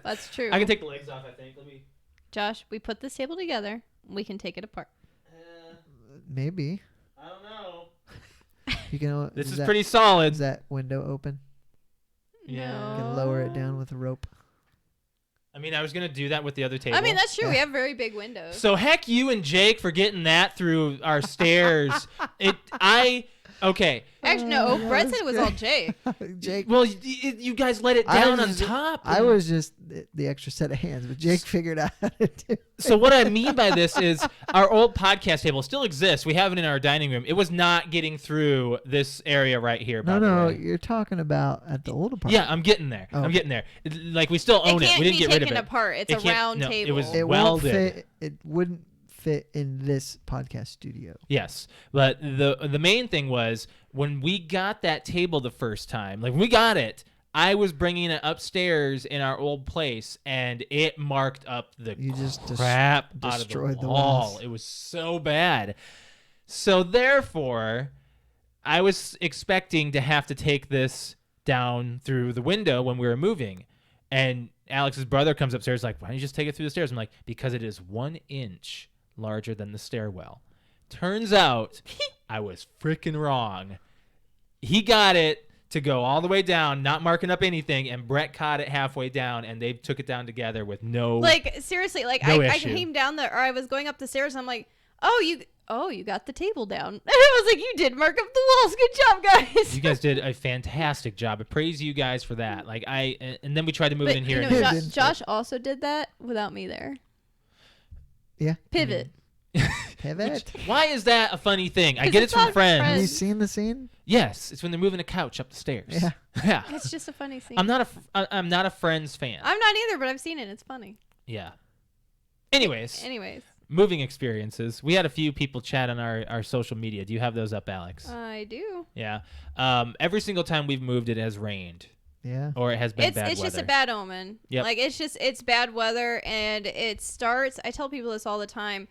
That's true. I can take the legs off, I think. Let me. Josh, we put this table together. We can take it apart. Maybe I don't know. you can. This is that, pretty solid. Is that window open? Yeah. You can lower it down with a rope. I mean, I was gonna do that with the other table. I mean, that's true. We Yeah. have very big windows. So heck you and Jake for getting that through our stairs. Okay. Actually, no. Yeah, Brett said that's it was all Jay. Jake. Well, you guys let it I down was on just- top. I and- was just the extra set of hands, but Jake figured out how to do. So what I mean by this is our old podcast table still exists. We have it in our dining room. It was not getting through this area right here. By No, the way. you're talking about at the old apartment. Yeah, I'm getting there. Oh. I'm getting there. Like we still own It it. can't We didn't be get rid of taken it. apart. It's It a can't- round no, table. it was It welded. won't fit. It wouldn't fit in this podcast studio. Yes, but the main thing was when we got that table the first time. Like when we got it, I was bringing it upstairs in our old place, and it marked up the You just crap out of the destroyed the wall. walls. It was so bad. So therefore, I was expecting to have to take this down through the window when we were moving, and Alex's brother comes upstairs like, "Why don't you just take it through the stairs?" I'm like, "Because it is 1 inch larger than the stairwell." Turns out I was freaking wrong. He got it to go all the way down, not marking up anything, and Brett caught it halfway down, and they took it down together with no. Like seriously, like No I issue. came down there, or I was going up the stairs. And I'm like, oh, you got the table down. And I was like, you did mark up the walls. Good job, guys. You guys did a fantastic job. I praise you guys for that. Like and then we tried to move But it in here. you and know, it didn't Josh also did that without me there. Yeah. Pivot. Pivot. Why is that a funny thing? I 'Cause get it's it's from not friends. Have you friends. seen the scene? Yes, it's when they're moving a couch up the stairs. Yeah. Yeah. It's just a funny scene. I'm not a Friends fan. I'm not either, but I've seen it. It's funny. Yeah. Anyways, Anyways, moving experiences. We had a few people chat on our social media. Do you have those up, Alex? I do. Yeah. Every single time we've moved, it has rained. Yeah. Or it has been It's bad weather. just a bad omen. Yep. Like it's bad weather, and it starts. I tell people this all the time.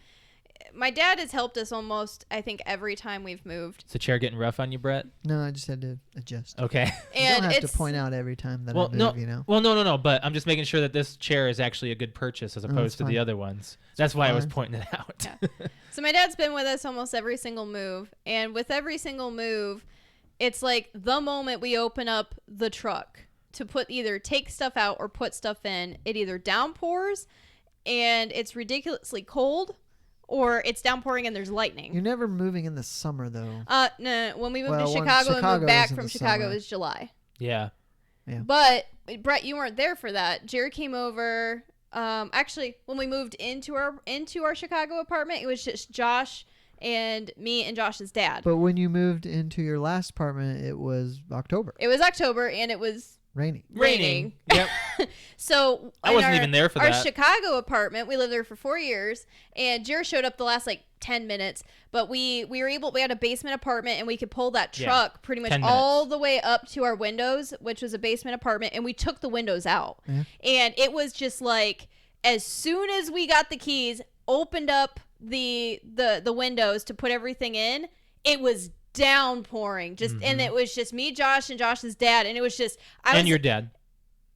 My dad has helped us almost, I think, every time we've moved. Is the chair getting rough on you, Brett? No, I just had to adjust. Okay. You And don't have it's to point out every time that Well, I move, no. you know. Well, no. But I'm just making sure that this chair is actually a good purchase as opposed to the fine. other ones. That's why I was fine. pointing it out. Yeah. So my dad's been with us almost every single move, and with every single move, it's like the moment we open up the truck to either take stuff out or put stuff in, it either downpours and it's ridiculously cold, or it's downpouring and there's lightning. You're never moving in the summer though. No, when we moved Well, to when Chicago and Chicago moved back was in from the Chicago, summer. it was July. Yeah. But Brett, you weren't there for that. Jared came over. Actually, when we moved into our Chicago apartment, it was just Josh and me and Josh's dad. But when you moved into your last apartment, it was October, It was October and it was rainy. raining. Yep. So I in wasn't even there for our that. Chicago apartment, we lived there for 4 years, and Jared showed up the last like 10 minutes. But we had a basement apartment, and we could pull that Yeah, truck pretty much 10 all minutes. the way up to our windows, which was a basement apartment, and we took the windows out. Yeah. And it was just like, as soon as we got the keys, opened up the windows to put everything in, it was downpouring. And it was just me, Josh, and Josh's dad, and it was just And your dad.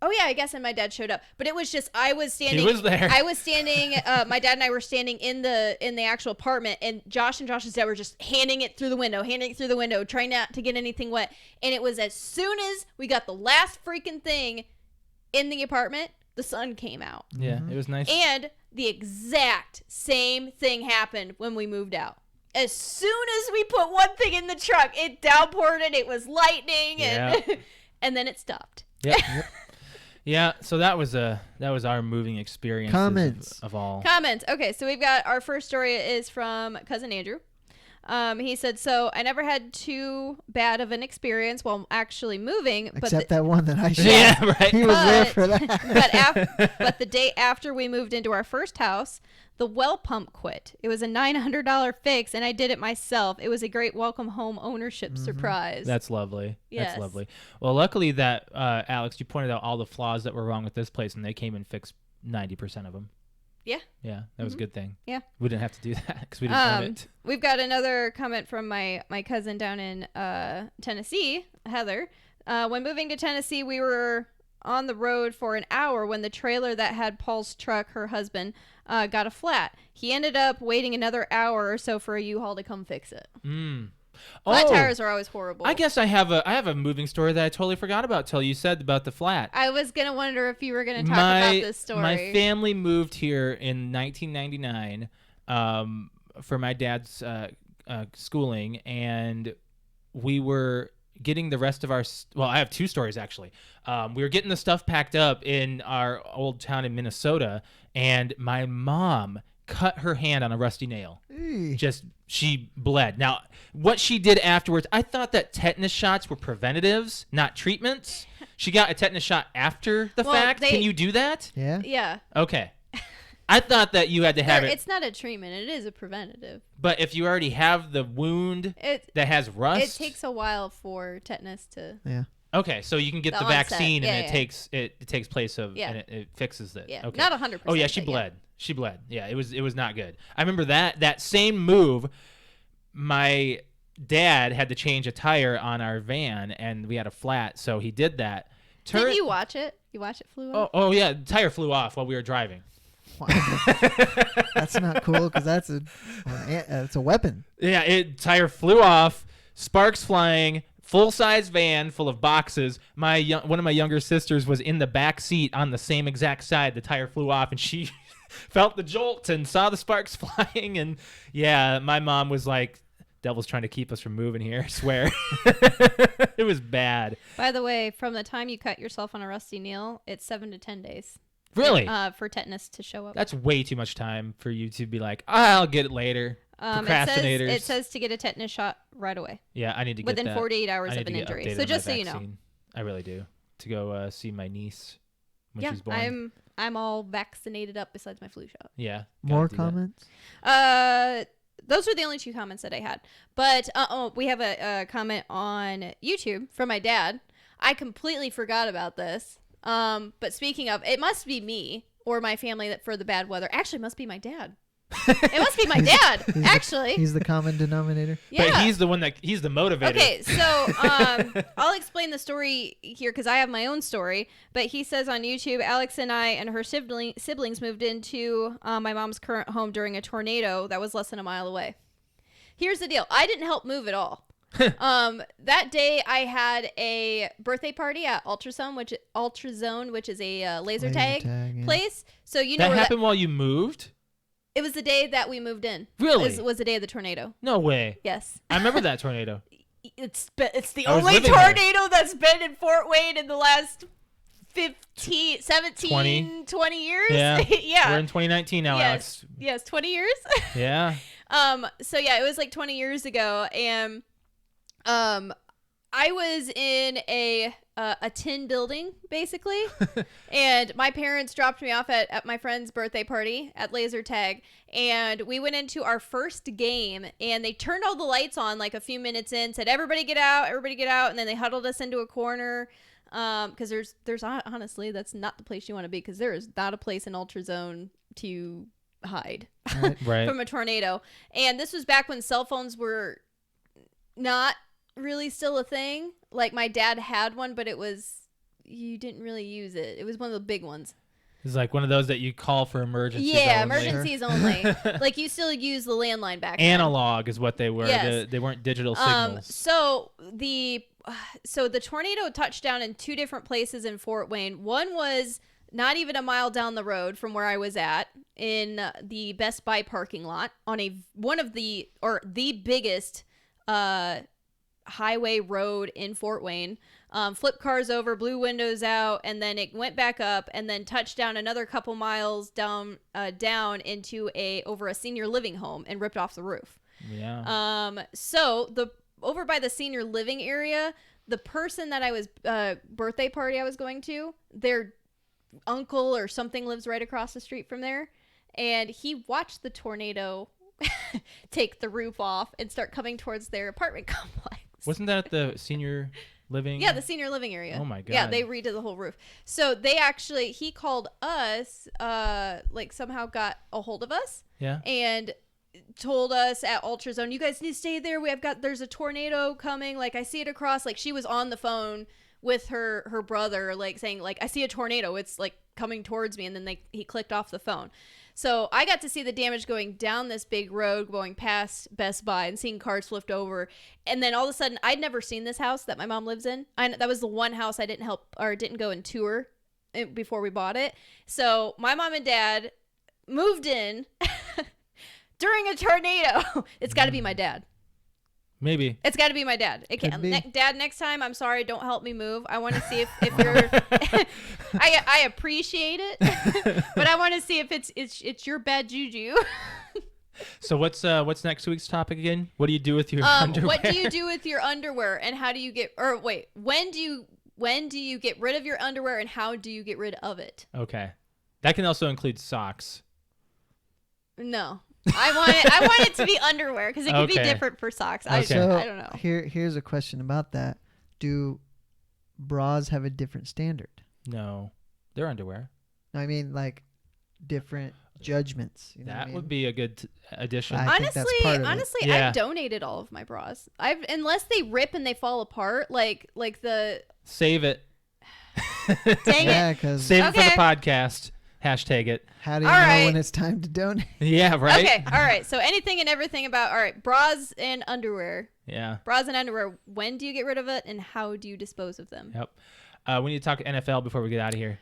Oh yeah, I guess, and my dad showed up. But it was just I was standing. He was there. I was standing. My dad and I were standing in the actual apartment, and Josh and Josh's dad were just handing it through the window, trying not to get anything wet. And it was as soon as we got the last freaking thing in the apartment, the sun came out, Yeah, it was nice. and the exact same thing happened when we moved out. As soon as we put one thing in the truck, it downpoured and it was lightning, and and then it stopped. Yep. Yeah, so that was our moving experience Comments. of all. Comments. Okay, so we've got our first story is from cousin Andrew. He said, so I never had too bad of an experience while actually moving, Except that one that I shot. Yeah, right. He was there But- for that. but the day after we moved into our first house, the well pump quit. It was a $900 fix, and I did it myself. It was a great welcome home ownership surprise. That's lovely. Yes. That's lovely. Well, luckily that Alex, you pointed out all the flaws that were wrong with this place, and they came and fixed 90% of them. Yeah. Yeah, that was a good thing. Yeah. We didn't have to do that because we didn't own it. We've got another comment from my cousin down in Tennessee, Heather. When moving to Tennessee, we were on the road for an hour when the trailer that had Paul's truck, her husband, got a flat. He ended up waiting another hour or so for a U-Haul to come fix it. Flat tires are always horrible. I guess I have a moving story that I totally forgot about till you said about the flat. I was going to wonder if you were going to talk about this story. My family moved here in 1999 for my dad's schooling, and we were getting the rest of our I have two stories actually. We were getting the stuff packed up in our old town in Minnesota, and my mom cut her hand on a rusty nail. She bled. Now, what she did afterwards, I thought that tetanus shots were preventatives, not treatments. She got a tetanus shot after the fact. Can you do that? Yeah. Yeah. Okay. I thought that you had to have it. It's not a treatment. It is a preventative. But if you already have the wound that has rust. It takes a while for tetanus to. Yeah. Okay, so you can get The the onset. vaccine, Yeah, and yeah. it takes place of, Yeah. and it fixes it. Yeah. Okay. Not 100%. Oh yeah, she but bled. She bled. Yeah, it was not good. I remember that same move. My dad had to change a tire on our van, and we had a flat, so he did that. Didn't you watch it? You watch it flew off? Oh yeah, the tire flew off while we were driving. Wow. That's not cool because that's a weapon. Yeah, tire flew off, sparks flying, full-size van full of boxes. One of my younger sisters was in the back seat on the same exact side. The tire flew off, and she felt the jolt and saw the sparks flying. And yeah, my mom was like, "Devil's trying to keep us from moving here." I swear, it was bad. By the way, from the time you cut yourself on a rusty nail, it's 7 to 10 days. Really? For tetanus to show up. That's way too much time for you to be like, "I'll get it later." Procrastinators. It says to get a tetanus shot right away. Yeah, I need to get within that. 48 hours I need of to an get injury. updated So on just my so you know. vaccine. I really do. To go see my niece when Yeah, she's born. I'm all vaccinated up besides my flu shot. Yeah. More gotta do that. comments? Those were the only 2 comments that I had. But we have a comment on YouTube from my dad. I completely forgot about this. But speaking of, it must be me or my family that for the bad weather. Actually, it must be my dad. It must be my dad, actually. He's the common denominator. Yeah. But he's the one he's the motivator. Okay, so I'll explain the story here because I have my own story. But he says on YouTube, Alex and I and her siblings moved into my mom's current home during a tornado that was less than a mile away. Here's the deal. I didn't help move at all. That day I had a birthday party at Ultrazone, which is a laser tag yeah. place. So you know That where happened while you moved? it was the day that we moved in. Really? Was the day of the tornado. No way. Yes. I remember that tornado. It's the I was only living there. tornado that's been in Fort Wayne in the last 15, 17, 20 years. Yeah. Yeah. We're in 2019 now, Yes. Alex. Yes, 20 years. Yeah. So yeah, it was like 20 years ago, and I was in a tin building basically, and my parents dropped me off at my friend's birthday party at laser tag, and we went into our first game, and they turned all the lights on like a few minutes in, said everybody get out, and then they huddled us into a corner. Because there's honestly, that's not the place you want to be, because there is not a place in Ultrazone to hide Right. from a tornado. And this was back when cell phones were not really still a thing. Like my dad had one, but you didn't really use it. It was one of the big ones. It's like one of those that you call for emergencies. Yeah, only. emergencies only. Like you still use the landline back then. Analog is what they were. Yes. They weren't digital signals. So the tornado touched down in 2 different places in Fort Wayne. One was not even a mile down the road from where I was at, in the Best Buy parking lot on the biggest highway road in Fort Wayne. Flipped cars over, blew windows out, and then it went back up and then touched down another couple miles down into over a senior living home and ripped off the roof. Yeah. So over by the senior living area, the person that I was birthday party I was going to, their uncle or something lives right across the street from there, and he watched the tornado take the roof off and start coming towards their apartment complex. Wasn't that at the senior living? Yeah, the senior living area. Oh my God. Yeah, they redid the whole roof. So he called us, like somehow got a hold of us. Yeah. And told us at Ultrazone, you guys need to stay there. There's a tornado coming. Like I see it across. Like she was on the phone with her brother, like saying like, I see a tornado. It's like coming towards me. And then he clicked off the phone. So I got to see the damage going down this big road, going past Best Buy and seeing cars flipped over. And then all of a sudden, I'd never seen this house that my mom lives in. That was the one house I didn't go and tour before we bought it. So my mom and dad moved in during a tornado. It's got to be my dad. Maybe. It's got to be my dad. It Could can't, be. Dad, next time, I'm sorry, don't help me move. I want to see if you're. I appreciate it, but I want to see if it's your bad juju. So what's next week's topic again? What do you do with your underwear? What do you do with your underwear, and how do you get? Or wait, when do you get rid of your underwear, and how do you get rid of it? Okay, that can also include socks. No. I want it to be underwear because it can be Okay. different for socks. Okay. So I don't know. Here's a question about that. Do bras have a different standard? No, they're underwear. I mean, like different judgments. You know That what I mean? would be a good addition. I think that's part of it. Honestly, Yeah. I've donated all of my bras. Unless they rip and they fall apart, like the Save it. dang Yeah, it. because Save it for Okay. the podcast. Hashtag it. how do you All know right. when it's time to donate? Yeah, right? Okay, all right. So anything and everything about bras and underwear. Yeah. Bras and underwear. When do you get rid of it, and how do you dispose of them? Yep. We need to talk NFL before we get out of here.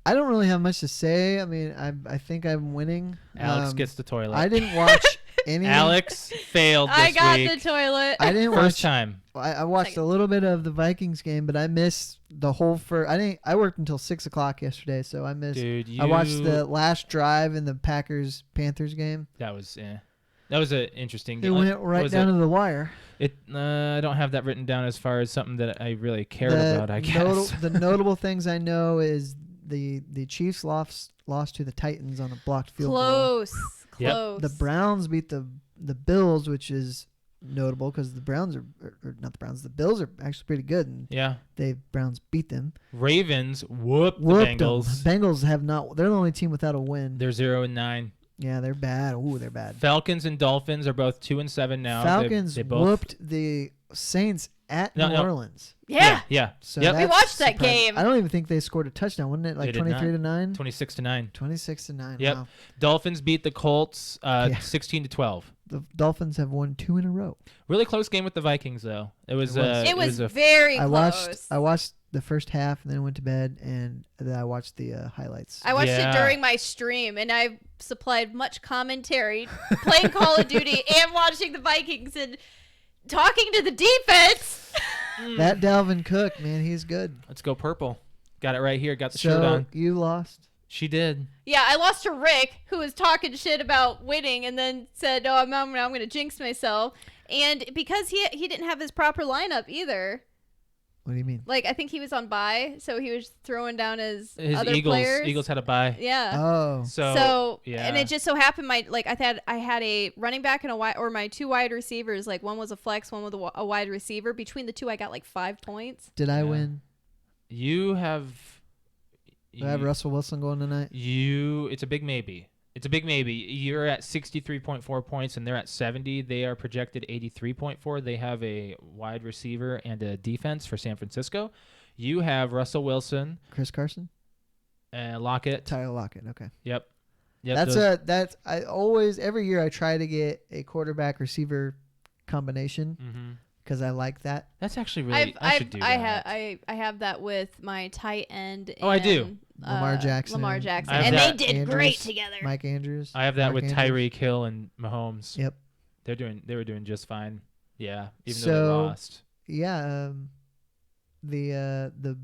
I don't really have much to say. I mean, I think I'm winning. Alex gets the toilet. I didn't watch any. Alex failed this I got week. the toilet. I didn't First watch. time. I watched a little bit of the Vikings game, but I missed the whole first. I worked until 6:00 yesterday, so I missed. Dude, I watched the last drive in the Packers Panthers game. That was an interesting. It went right down to the wire. I don't have that written down as far as something that I really cared about. I guess. The notable things I know is the Chiefs lost to the Titans on a blocked field goal. Close. Yep. Close. The Browns beat the Bills, which is notable because the Browns or not the Browns. The Bills are actually pretty good, and Yeah. Browns beat them. Ravens whooped the Whooped Bengals. them. Bengals have not. They're the only team without a win. They're 0-9. Yeah, they're bad. Ooh, they're bad. Falcons and Dolphins are both 2-7 now. Falcons they both whooped the Saints at New Orleans. Yeah. Yeah. So Yep. We that's watched that surprising. game. I don't even think they scored a touchdown. Wasn't it They like did not. 23-9? 26-9. 26-9. Yep. Wow. Dolphins beat the Colts Yeah. 16-12. The Dolphins have won 2 in a row. Really close game with the Vikings though. It was. It was. It was a very I close. watched the first half and then went to bed and then I watched the highlights. I watched Yeah. it during my stream, and I supplied much commentary, playing Call of Duty and watching the Vikings and talking to the defense. That Dalvin Cook, man, he's good. Let's go purple. Got it right here. Got the shirt So on. you lost. She did. Yeah, I lost to Rick, who was talking shit about winning, and then said, "Oh, I'm going to jinx myself." And because he didn't have his proper lineup either. What do you mean? Like, I think he was on bye, so he was throwing down his other Eagles. players. Eagles had a bye. Yeah. Oh, So yeah. and it just so happened I had a running back and my 2 wide receivers, like one was a flex, one was a wide receiver. Between the two, I got like 5 points. did I Yeah. win? You have. Do I have Russell Wilson going tonight? It's a big maybe. It's a big maybe. You're at 63.4 points, and they're at 70. They are projected 83.4. They have a wide receiver and a defense for San Francisco. You have Russell Wilson, Chris Carson? Lockett. Tyler Lockett. Okay. Yep. That's I always every year I try to get a quarterback receiver combination Mm-hmm. because I like that. That's actually really. I should do that. I have that with my tight end. Oh, I do. Lamar Jackson. Lamar Jackson, I have and that. they did Andrews, great together. Mike Andrews. I have that Mark with Andrews. Tyreek Hill and Mahomes. Yep. They were doing just fine. Yeah, even though So- they lost. Yeah. The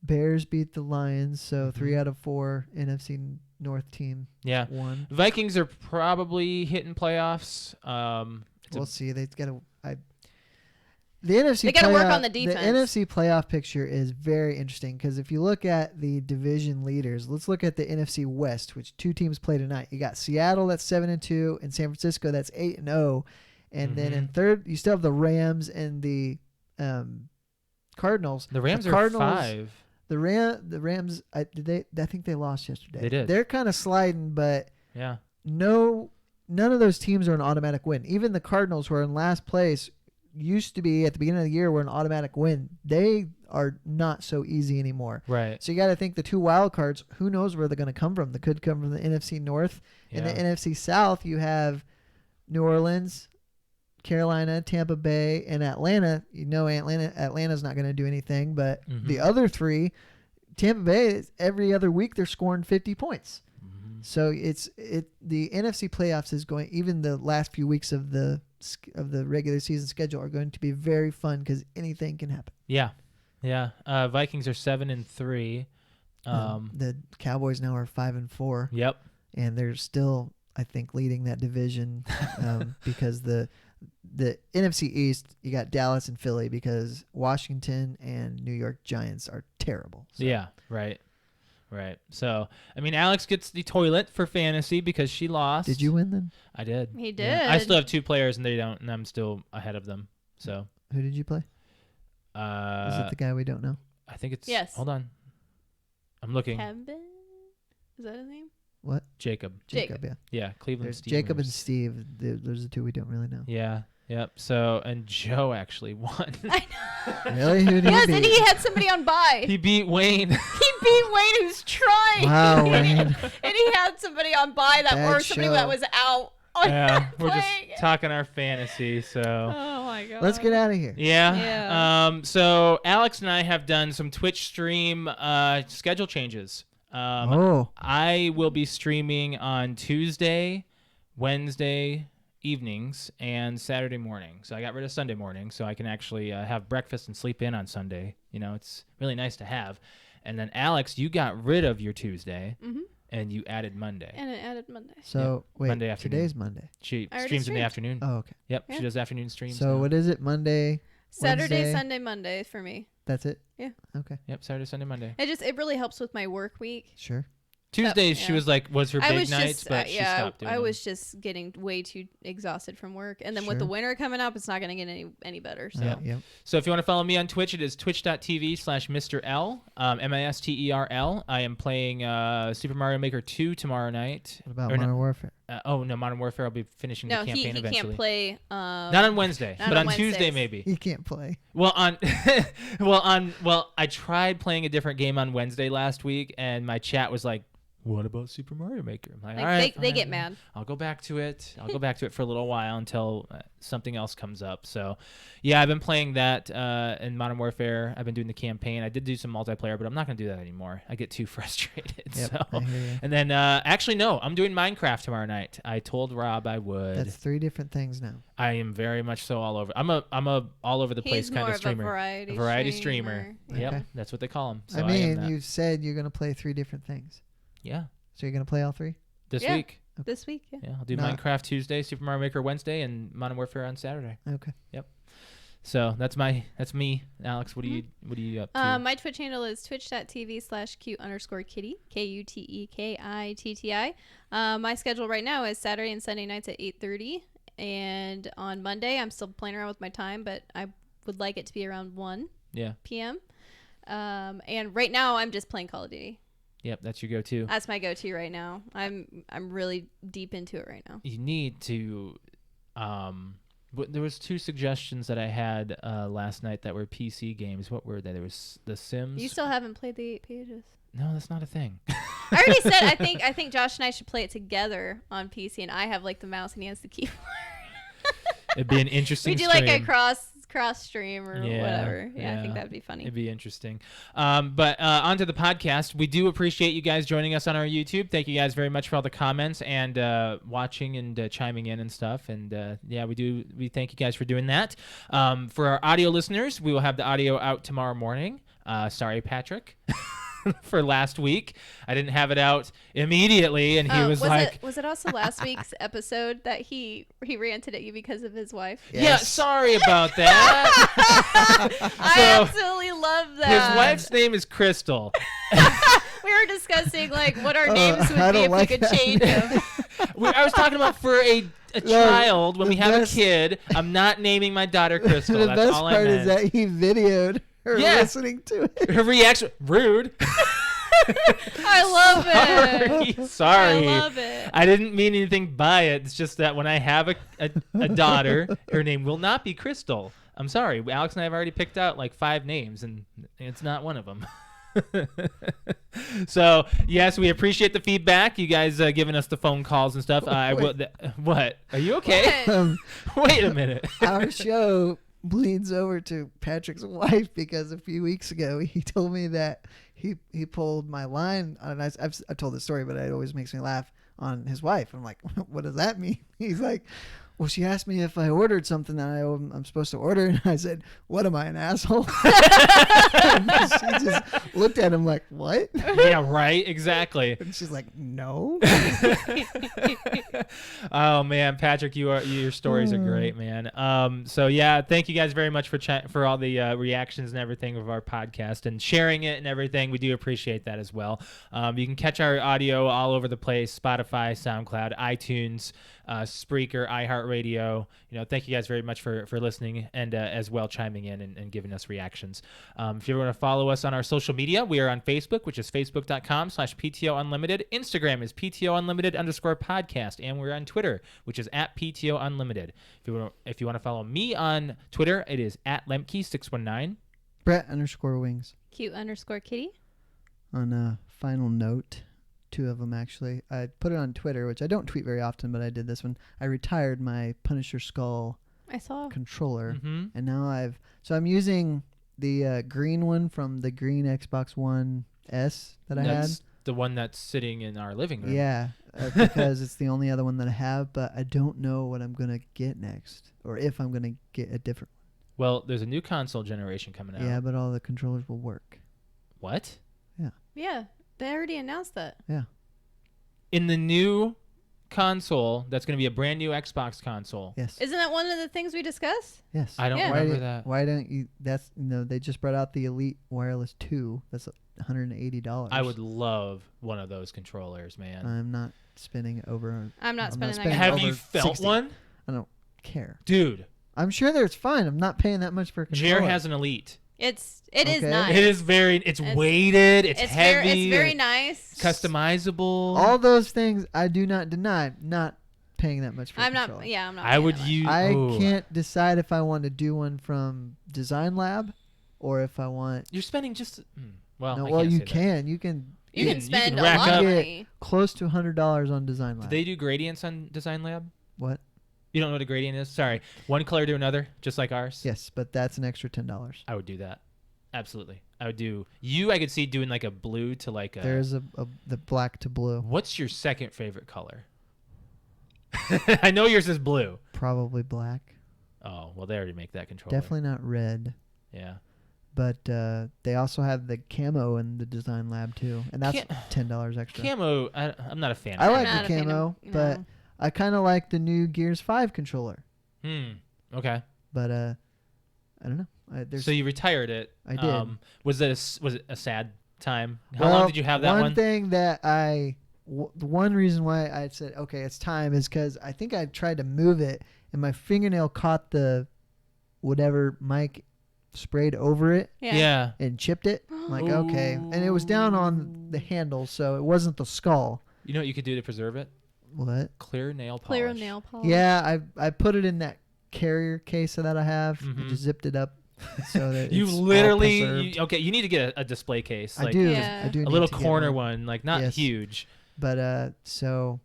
Bears beat the Lions, so 3 out of 4 NFC North team Yeah, won. Vikings are probably hitting playoffs. We'll see. They've got to. The NFC. They gotta work playoff- on the defense. The NFC playoff picture is very interesting because if you look at the division leaders, let's look at the NFC West, which 2 teams play tonight. You got Seattle that's 7-2, and San Francisco that's 8-0, and then in third you still have the Rams and the Cardinals. The Rams are Cardinals, 5. The Rams. I think they lost yesterday. They did. They're kind of sliding, but Yeah. none of those teams are an automatic win. Even the Cardinals, who are in last place, used to be at the beginning of the year were an automatic win. They are not so easy anymore. Right. So you got to think the 2 wild cards, who knows where they're going to come from. They could come from the NFC North. In the Yeah. NFC South, you have New Orleans, Carolina, Tampa Bay, and Atlanta. You know Atlanta's not going to do anything, but the other 3, Tampa Bay, every other week they're scoring 50 points. So the NFC playoffs is going, even the last few weeks of the regular season schedule are going to be very fun because anything can happen. Yeah. Yeah. Vikings are 7-3. The Cowboys now are 5-4, Yep. and they're still, I think, leading that division because the NFC East, you got Dallas and Philly because Washington and New York Giants are terrible. So. Yeah. Right. Right. So, I mean, Alex gets the toilet for fantasy because she lost. Did you win then? I did. He Yeah. did. I still have 2 players and they don't, and I'm still ahead of them. So, Who did you play? Is it the guy we don't know? I think it's. Yes. Hold on. I'm looking. Kevin? Is that his name? What? Jacob. Jacob. Yeah. Yeah. Cleveland There's Steelers. Jacob and Steve. Those are the 2 we don't really know. Yeah. Yep. So, and Joe actually won. I know. Really? Who did he Yes, beat? and he had somebody on bye. He beat Wayne. He beat Wayne, who's trying. Wow, and, he, Wayne. and he had somebody on bye that, Bad or somebody that show. was out. On Yeah. We're playing. just talking our fantasy. So. Oh my god. Let's get out of here. Yeah. Yeah. So Alex and I have done some Twitch stream schedule changes. I will be streaming on Tuesday, Wednesday evenings, and Saturday morning. So I got rid of Sunday morning, so I can actually have breakfast and sleep in on Sunday. You know, it's really nice to have. And then Alex, you got rid of your Tuesday, and you added Monday. And it added Monday. So wait, Monday afternoon. today's Monday. She I already streams in the streamed. afternoon. Oh, okay. Yep, Yeah. she does afternoon streams. So now. what is it? Monday. Saturday, Wednesday. Sunday, Monday for me. That's it. Yeah. Okay. Yep, Saturday, Sunday, Monday. It really helps with my work week. Sure. Tuesdays, she yeah. was like, was her I big was nights, just, but she stopped doing I them. was just getting way too exhausted from work, and then with the Sure. winter coming up, it's not going to get any better. So. Yep. So if you want to follow me on Twitch, it is twitch.tv/Mr. L, MISTERL. I am playing Super Mario Maker 2 tomorrow night. What about Or Modern Warfare? no, Modern Warfare. I'll be finishing No, the campaign he eventually. can't play. Not on Wednesday, not but on on Tuesday Wednesdays. maybe. He can't play. Well, I tried playing a different game on Wednesday last week, and my chat was like, "What about Super Mario Maker?" I'm like, Like, "All right, they fine. get mad. I'll go back to it. For a little while until something else comes up." So, yeah, I've been playing that in Modern Warfare. I've been doing the campaign. I did do some multiplayer, but I'm not going to do that anymore. I get too frustrated. Yep, So, I hear you. and then actually, no, I'm doing Minecraft tomorrow night. I told Rob I would. That's 3 different things now. I am very much so all over. I'm a all over the place He's kind more of streamer. a variety, A streamer. Yep, Okay. that's what they call him. So I am mean, that. you said you're gonna play 3 different things. Yeah, So you're gonna play all 3? this Yeah. week. This week. Yeah. Yeah, I'll do No. Minecraft Tuesday, Super Mario Maker Wednesday, and Modern Warfare on Saturday. Okay. So that's me, Alex. What are you up to? My Twitch handle is twitch.tv/cute_kitty, KUTEKITTI. My schedule right now is Saturday and Sunday nights at 8:30, and on Monday I'm still playing around with my time, but I would like it to be around 1 Yeah. p.m. And right now I'm just playing Call of Duty. Yep, that's your go-to. That's my go-to right now. I'm really deep into it right now. You need to. There was 2 suggestions that I had last night that were PC games. What were they? There was The Sims. You still haven't played the 8 pages. No, that's not a thing. I already said I think Josh and I should play it together on PC, and I have like the mouse and he has the keyboard. It'd be an interesting. We do like a stream. cross stream or Yeah, whatever. Yeah, I yeah. think that'd be funny. It'd be interesting. But onto the podcast. We do appreciate you guys joining us on our YouTube. Thank you guys very much for all the comments and watching and chiming in and stuff. And yeah, we thank you guys for doing that. For our audio listeners, we will have the audio out tomorrow morning. Sorry, Patrick. For last week, I didn't have it out immediately, and he was like, was it also last week's episode that he ranted at you because of his wife? "Yeah, Yes. sorry about that." I absolutely love that. His wife's name is Crystal. We were discussing like what our names would I be don't if like we could that. change them. I was talking about for a No, child when the we have a best- kid. I'm not naming my daughter Crystal. The That's best all I part meant. is that he videoed her Yeah. listening to it. Her reaction, rude. I love it. Sorry. I love it. I didn't mean anything by it. It's just that when I have a daughter, her name will not be Crystal. I'm sorry. Alex and I have already picked out like 5 names, and it's not one of them. So yes, we appreciate the feedback. You guys giving us the phone calls and stuff. What? Are you okay? Wait a minute. Our show bleeds over to Patrick's wife because a few weeks ago he told me that he pulled my line, and I've told this story, but it always makes me laugh, on his wife. I'm like, what does that mean? He's like, well, she asked me if I ordered something that I'm supposed to order, and I said, what am I, an asshole? She just looked at him like, what? Yeah, right. Exactly. And she's like, no. Oh man, Patrick, your stories are great, man. So yeah, thank you guys very much for all the reactions and everything of our podcast and sharing it and everything. We do appreciate that as well. You can catch our audio all over the place: Spotify, SoundCloud, iTunes, Spreaker, iHeartRadio. Thank you guys very much for listening and as well chiming in and giving us reactions. If you want to follow us on our social media, we are on Facebook, which is facebook.com/PTOUnlimited. Instagram is PTOUnlimited_podcast, and we're on Twitter, which is @PTOUnlimited. If you want to follow me on Twitter, it is @Lemke619. Brett_wings. Cute_kitty. On a final note, 2 of them actually. I put it on Twitter, which I don't tweet very often, but I did this one. I retired my Punisher Skull I saw. controller, Mm-hmm. and now I'm using the green one from the green Xbox One S that I That's the one that's sitting in our living had. room. Yeah, because it's the only other one that I have, but I don't know what I'm gonna get next, or if I'm gonna get a different Well, there's a new console generation coming out. one. Yeah, but all the controllers will work. What? Yeah, they already announced that. In the new console that's going to be a brand new Xbox console. Yes. Isn't that one of the things we discussed? Yes. I don't Yeah. remember that. Why don't you? That's they just brought out the Elite Wireless 2. That's $180. I would love one of those controllers, man. I'm not spending over. I'm not spending that. spending kind of Have you over felt 60. one? I don't care. Dude, I'm sure that it's fine. I'm not paying that much for a controller. Jer has an Elite. It is Okay. nice. It is very, it's weighted, it's heavy. It's very nice. Customizable. All those things I do not deny. Not paying that much for. I'm a controller. not. Yeah, I'm not. I paying would that much. use. I can't decide if I want to do one from Design Lab, or if I want. You're spending just. Well, No, I well, can't you say that. can. You can You You can can spend a rack lot up- of Get- money. close to $100 on Design Lab. Do they do gradients on Design Lab? What? You don't know what a gradient is? Sorry. One color to another, just like ours? Yes, but that's an extra $10. I would do that. Absolutely. I would do. I could see doing like a blue to like a. There's the black to blue. What's your second favorite color? I know yours is blue. Probably black. Oh, well, they already make that controller. Definitely not red. Yeah. But they also have the camo in the Design Lab too, and that's $10 extra. Camo, I'm not a fan I of. like not the a fan of- camo, no. but I kind of like the new Gears 5 controller. Okay. But I don't know. There's So you retired it. I did. Was it a sad time? How long did you have that one? One thing that the one reason why I said okay, it's time is because I think I tried to move it and my fingernail caught the whatever Mike sprayed over it Yeah. and chipped it. I'm like okay, and it was down on the handle, so it wasn't the skull. You know what you could do to preserve it? What? Clear nail polish. Clear nail polish. Yeah, I put it in that carrier case that I have. Mhm. I just zipped it up so that You it's all literally. preserved. You need to get a display case. I Like do. Yeah. I do. A need little to get corner one, like not Yes. huge. But so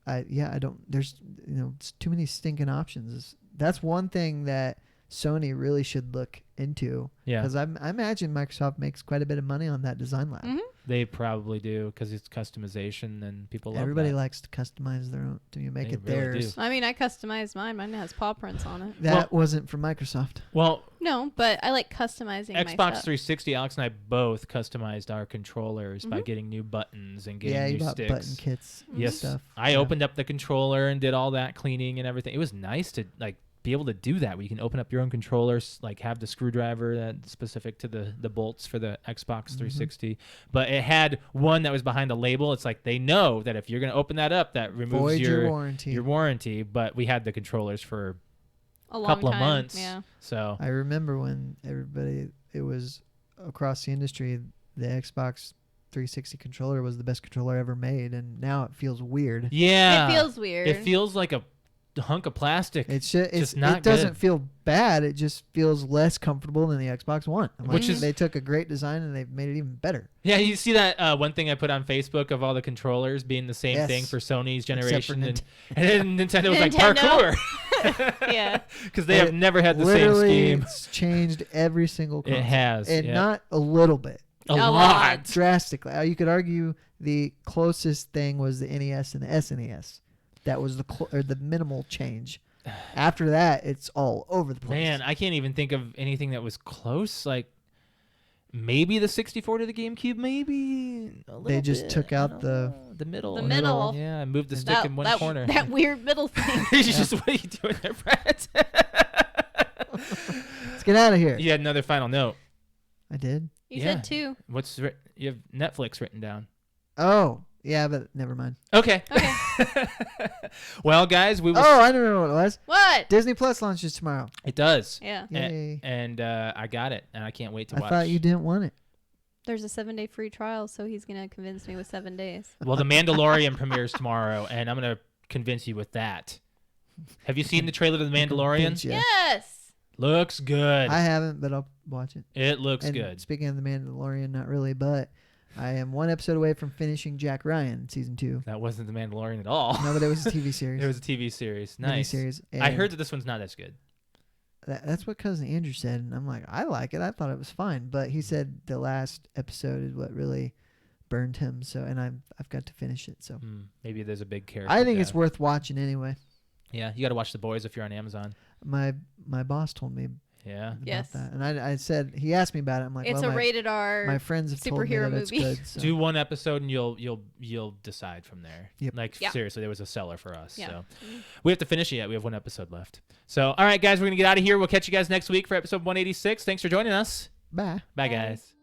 I don't. There's it's too many stinking options. That's one thing that Sony really should look into. Yeah. Because I imagine Microsoft makes quite a bit of money on that Design Lab. Mhm. They probably do because it's customization and people love Everybody that. likes to customize their own to make They it really theirs. do. I mean, I customized mine. Mine has paw prints on it. That wasn't from Microsoft. Well, No, but I like customizing my Xbox stuff. 360, Alex and I both customized our controllers by Mhm. getting new buttons and getting Yeah, you new bought sticks. button kits. and Yes, stuff. I Yeah. opened up the controller and did all that cleaning and everything. It was nice to like be able to do that. Where you can open up your own controllers, like have the screwdriver that's specific to the bolts for the Xbox Mm-hmm. 360. But it had one that was behind the label. It's like they know that if you're going to open that up, that removes Void your your warranty. your warranty. But we had the controllers for A a long couple time. of months. Yeah. So I remember when it was across the industry, the Xbox 360 controller was the best controller ever made, and now it feels weird. yeah, It feels weird. It feels like a hunk of plastic. It's not it doesn't good. feel bad. It just feels less comfortable than the Xbox One. I'm Which like, is- they took a great design and they've made it even better. Yeah, you see that one thing I put on Facebook of all the controllers being the same Yes. thing for Sony's Except for generation, and then Nintendo was like Nintendo. parkour. Yeah. Because they have never had the same Literally, scheme. it's changed every single console. It has, and yeah. not a little bit, A A lot. lot. drastically. You could argue the closest thing was the NES and the SNES. That was the minimal change. After that, it's all over the place. Man, I can't even think of anything that was close. Like maybe the 64 to the GameCube. Maybe a little They just bit. took I out don't the- know. The middle. The middle. Yeah, I moved the stick in one corner. That weird middle thing. He's just, what are you doing there, Brett? Let's get out of here. You had another final note. I did. You Yeah. said two. You have Netflix written down. Oh, yeah, but never mind. Okay. Okay. Well, guys, we will. Oh, I remember what it was. What? Disney Plus launches tomorrow. It does. Yeah. Yay. And I got it, and I can't wait to I watch. thought you didn't want it. There's a 7-day free trial, so he's gonna convince me with 7 days. Well, The Mandalorian premieres tomorrow, and I'm gonna convince you with that. Have you seen the trailer to The Mandalorian? Convince ya. Yes. Looks good. I haven't, but I'll watch it. It looks And good. speaking of The Mandalorian, not really, but I am one episode away from finishing Jack Ryan season 2. That wasn't The Mandalorian at all. No, but it was a TV series. It was a TV series. Nice. Miniseries. I and heard that this one's not as good. that's what cousin Andrew said, and I'm like, I like it. I thought it was fine, but he said the last episode is what really burned him. So, and I've got to finish it. So, Maybe there's a big character. I think it's death. worth watching anyway. Yeah, you got to watch The Boys if you're on Amazon. My boss told me Yeah. about Yes. that. And I said, he asked me about it. I'm like, It's well, a rated R. my friends have told me superhero that it's movie. good. So. Do one episode and you'll decide from there. Yep. Like Yeah. seriously, there was a seller for us. Yeah. So we have to finish it yet. We have one episode left. So all right, guys, we're gonna get out of here. We'll catch you guys next week for episode 186. Thanks for joining us. Bye. Bye Bye. guys.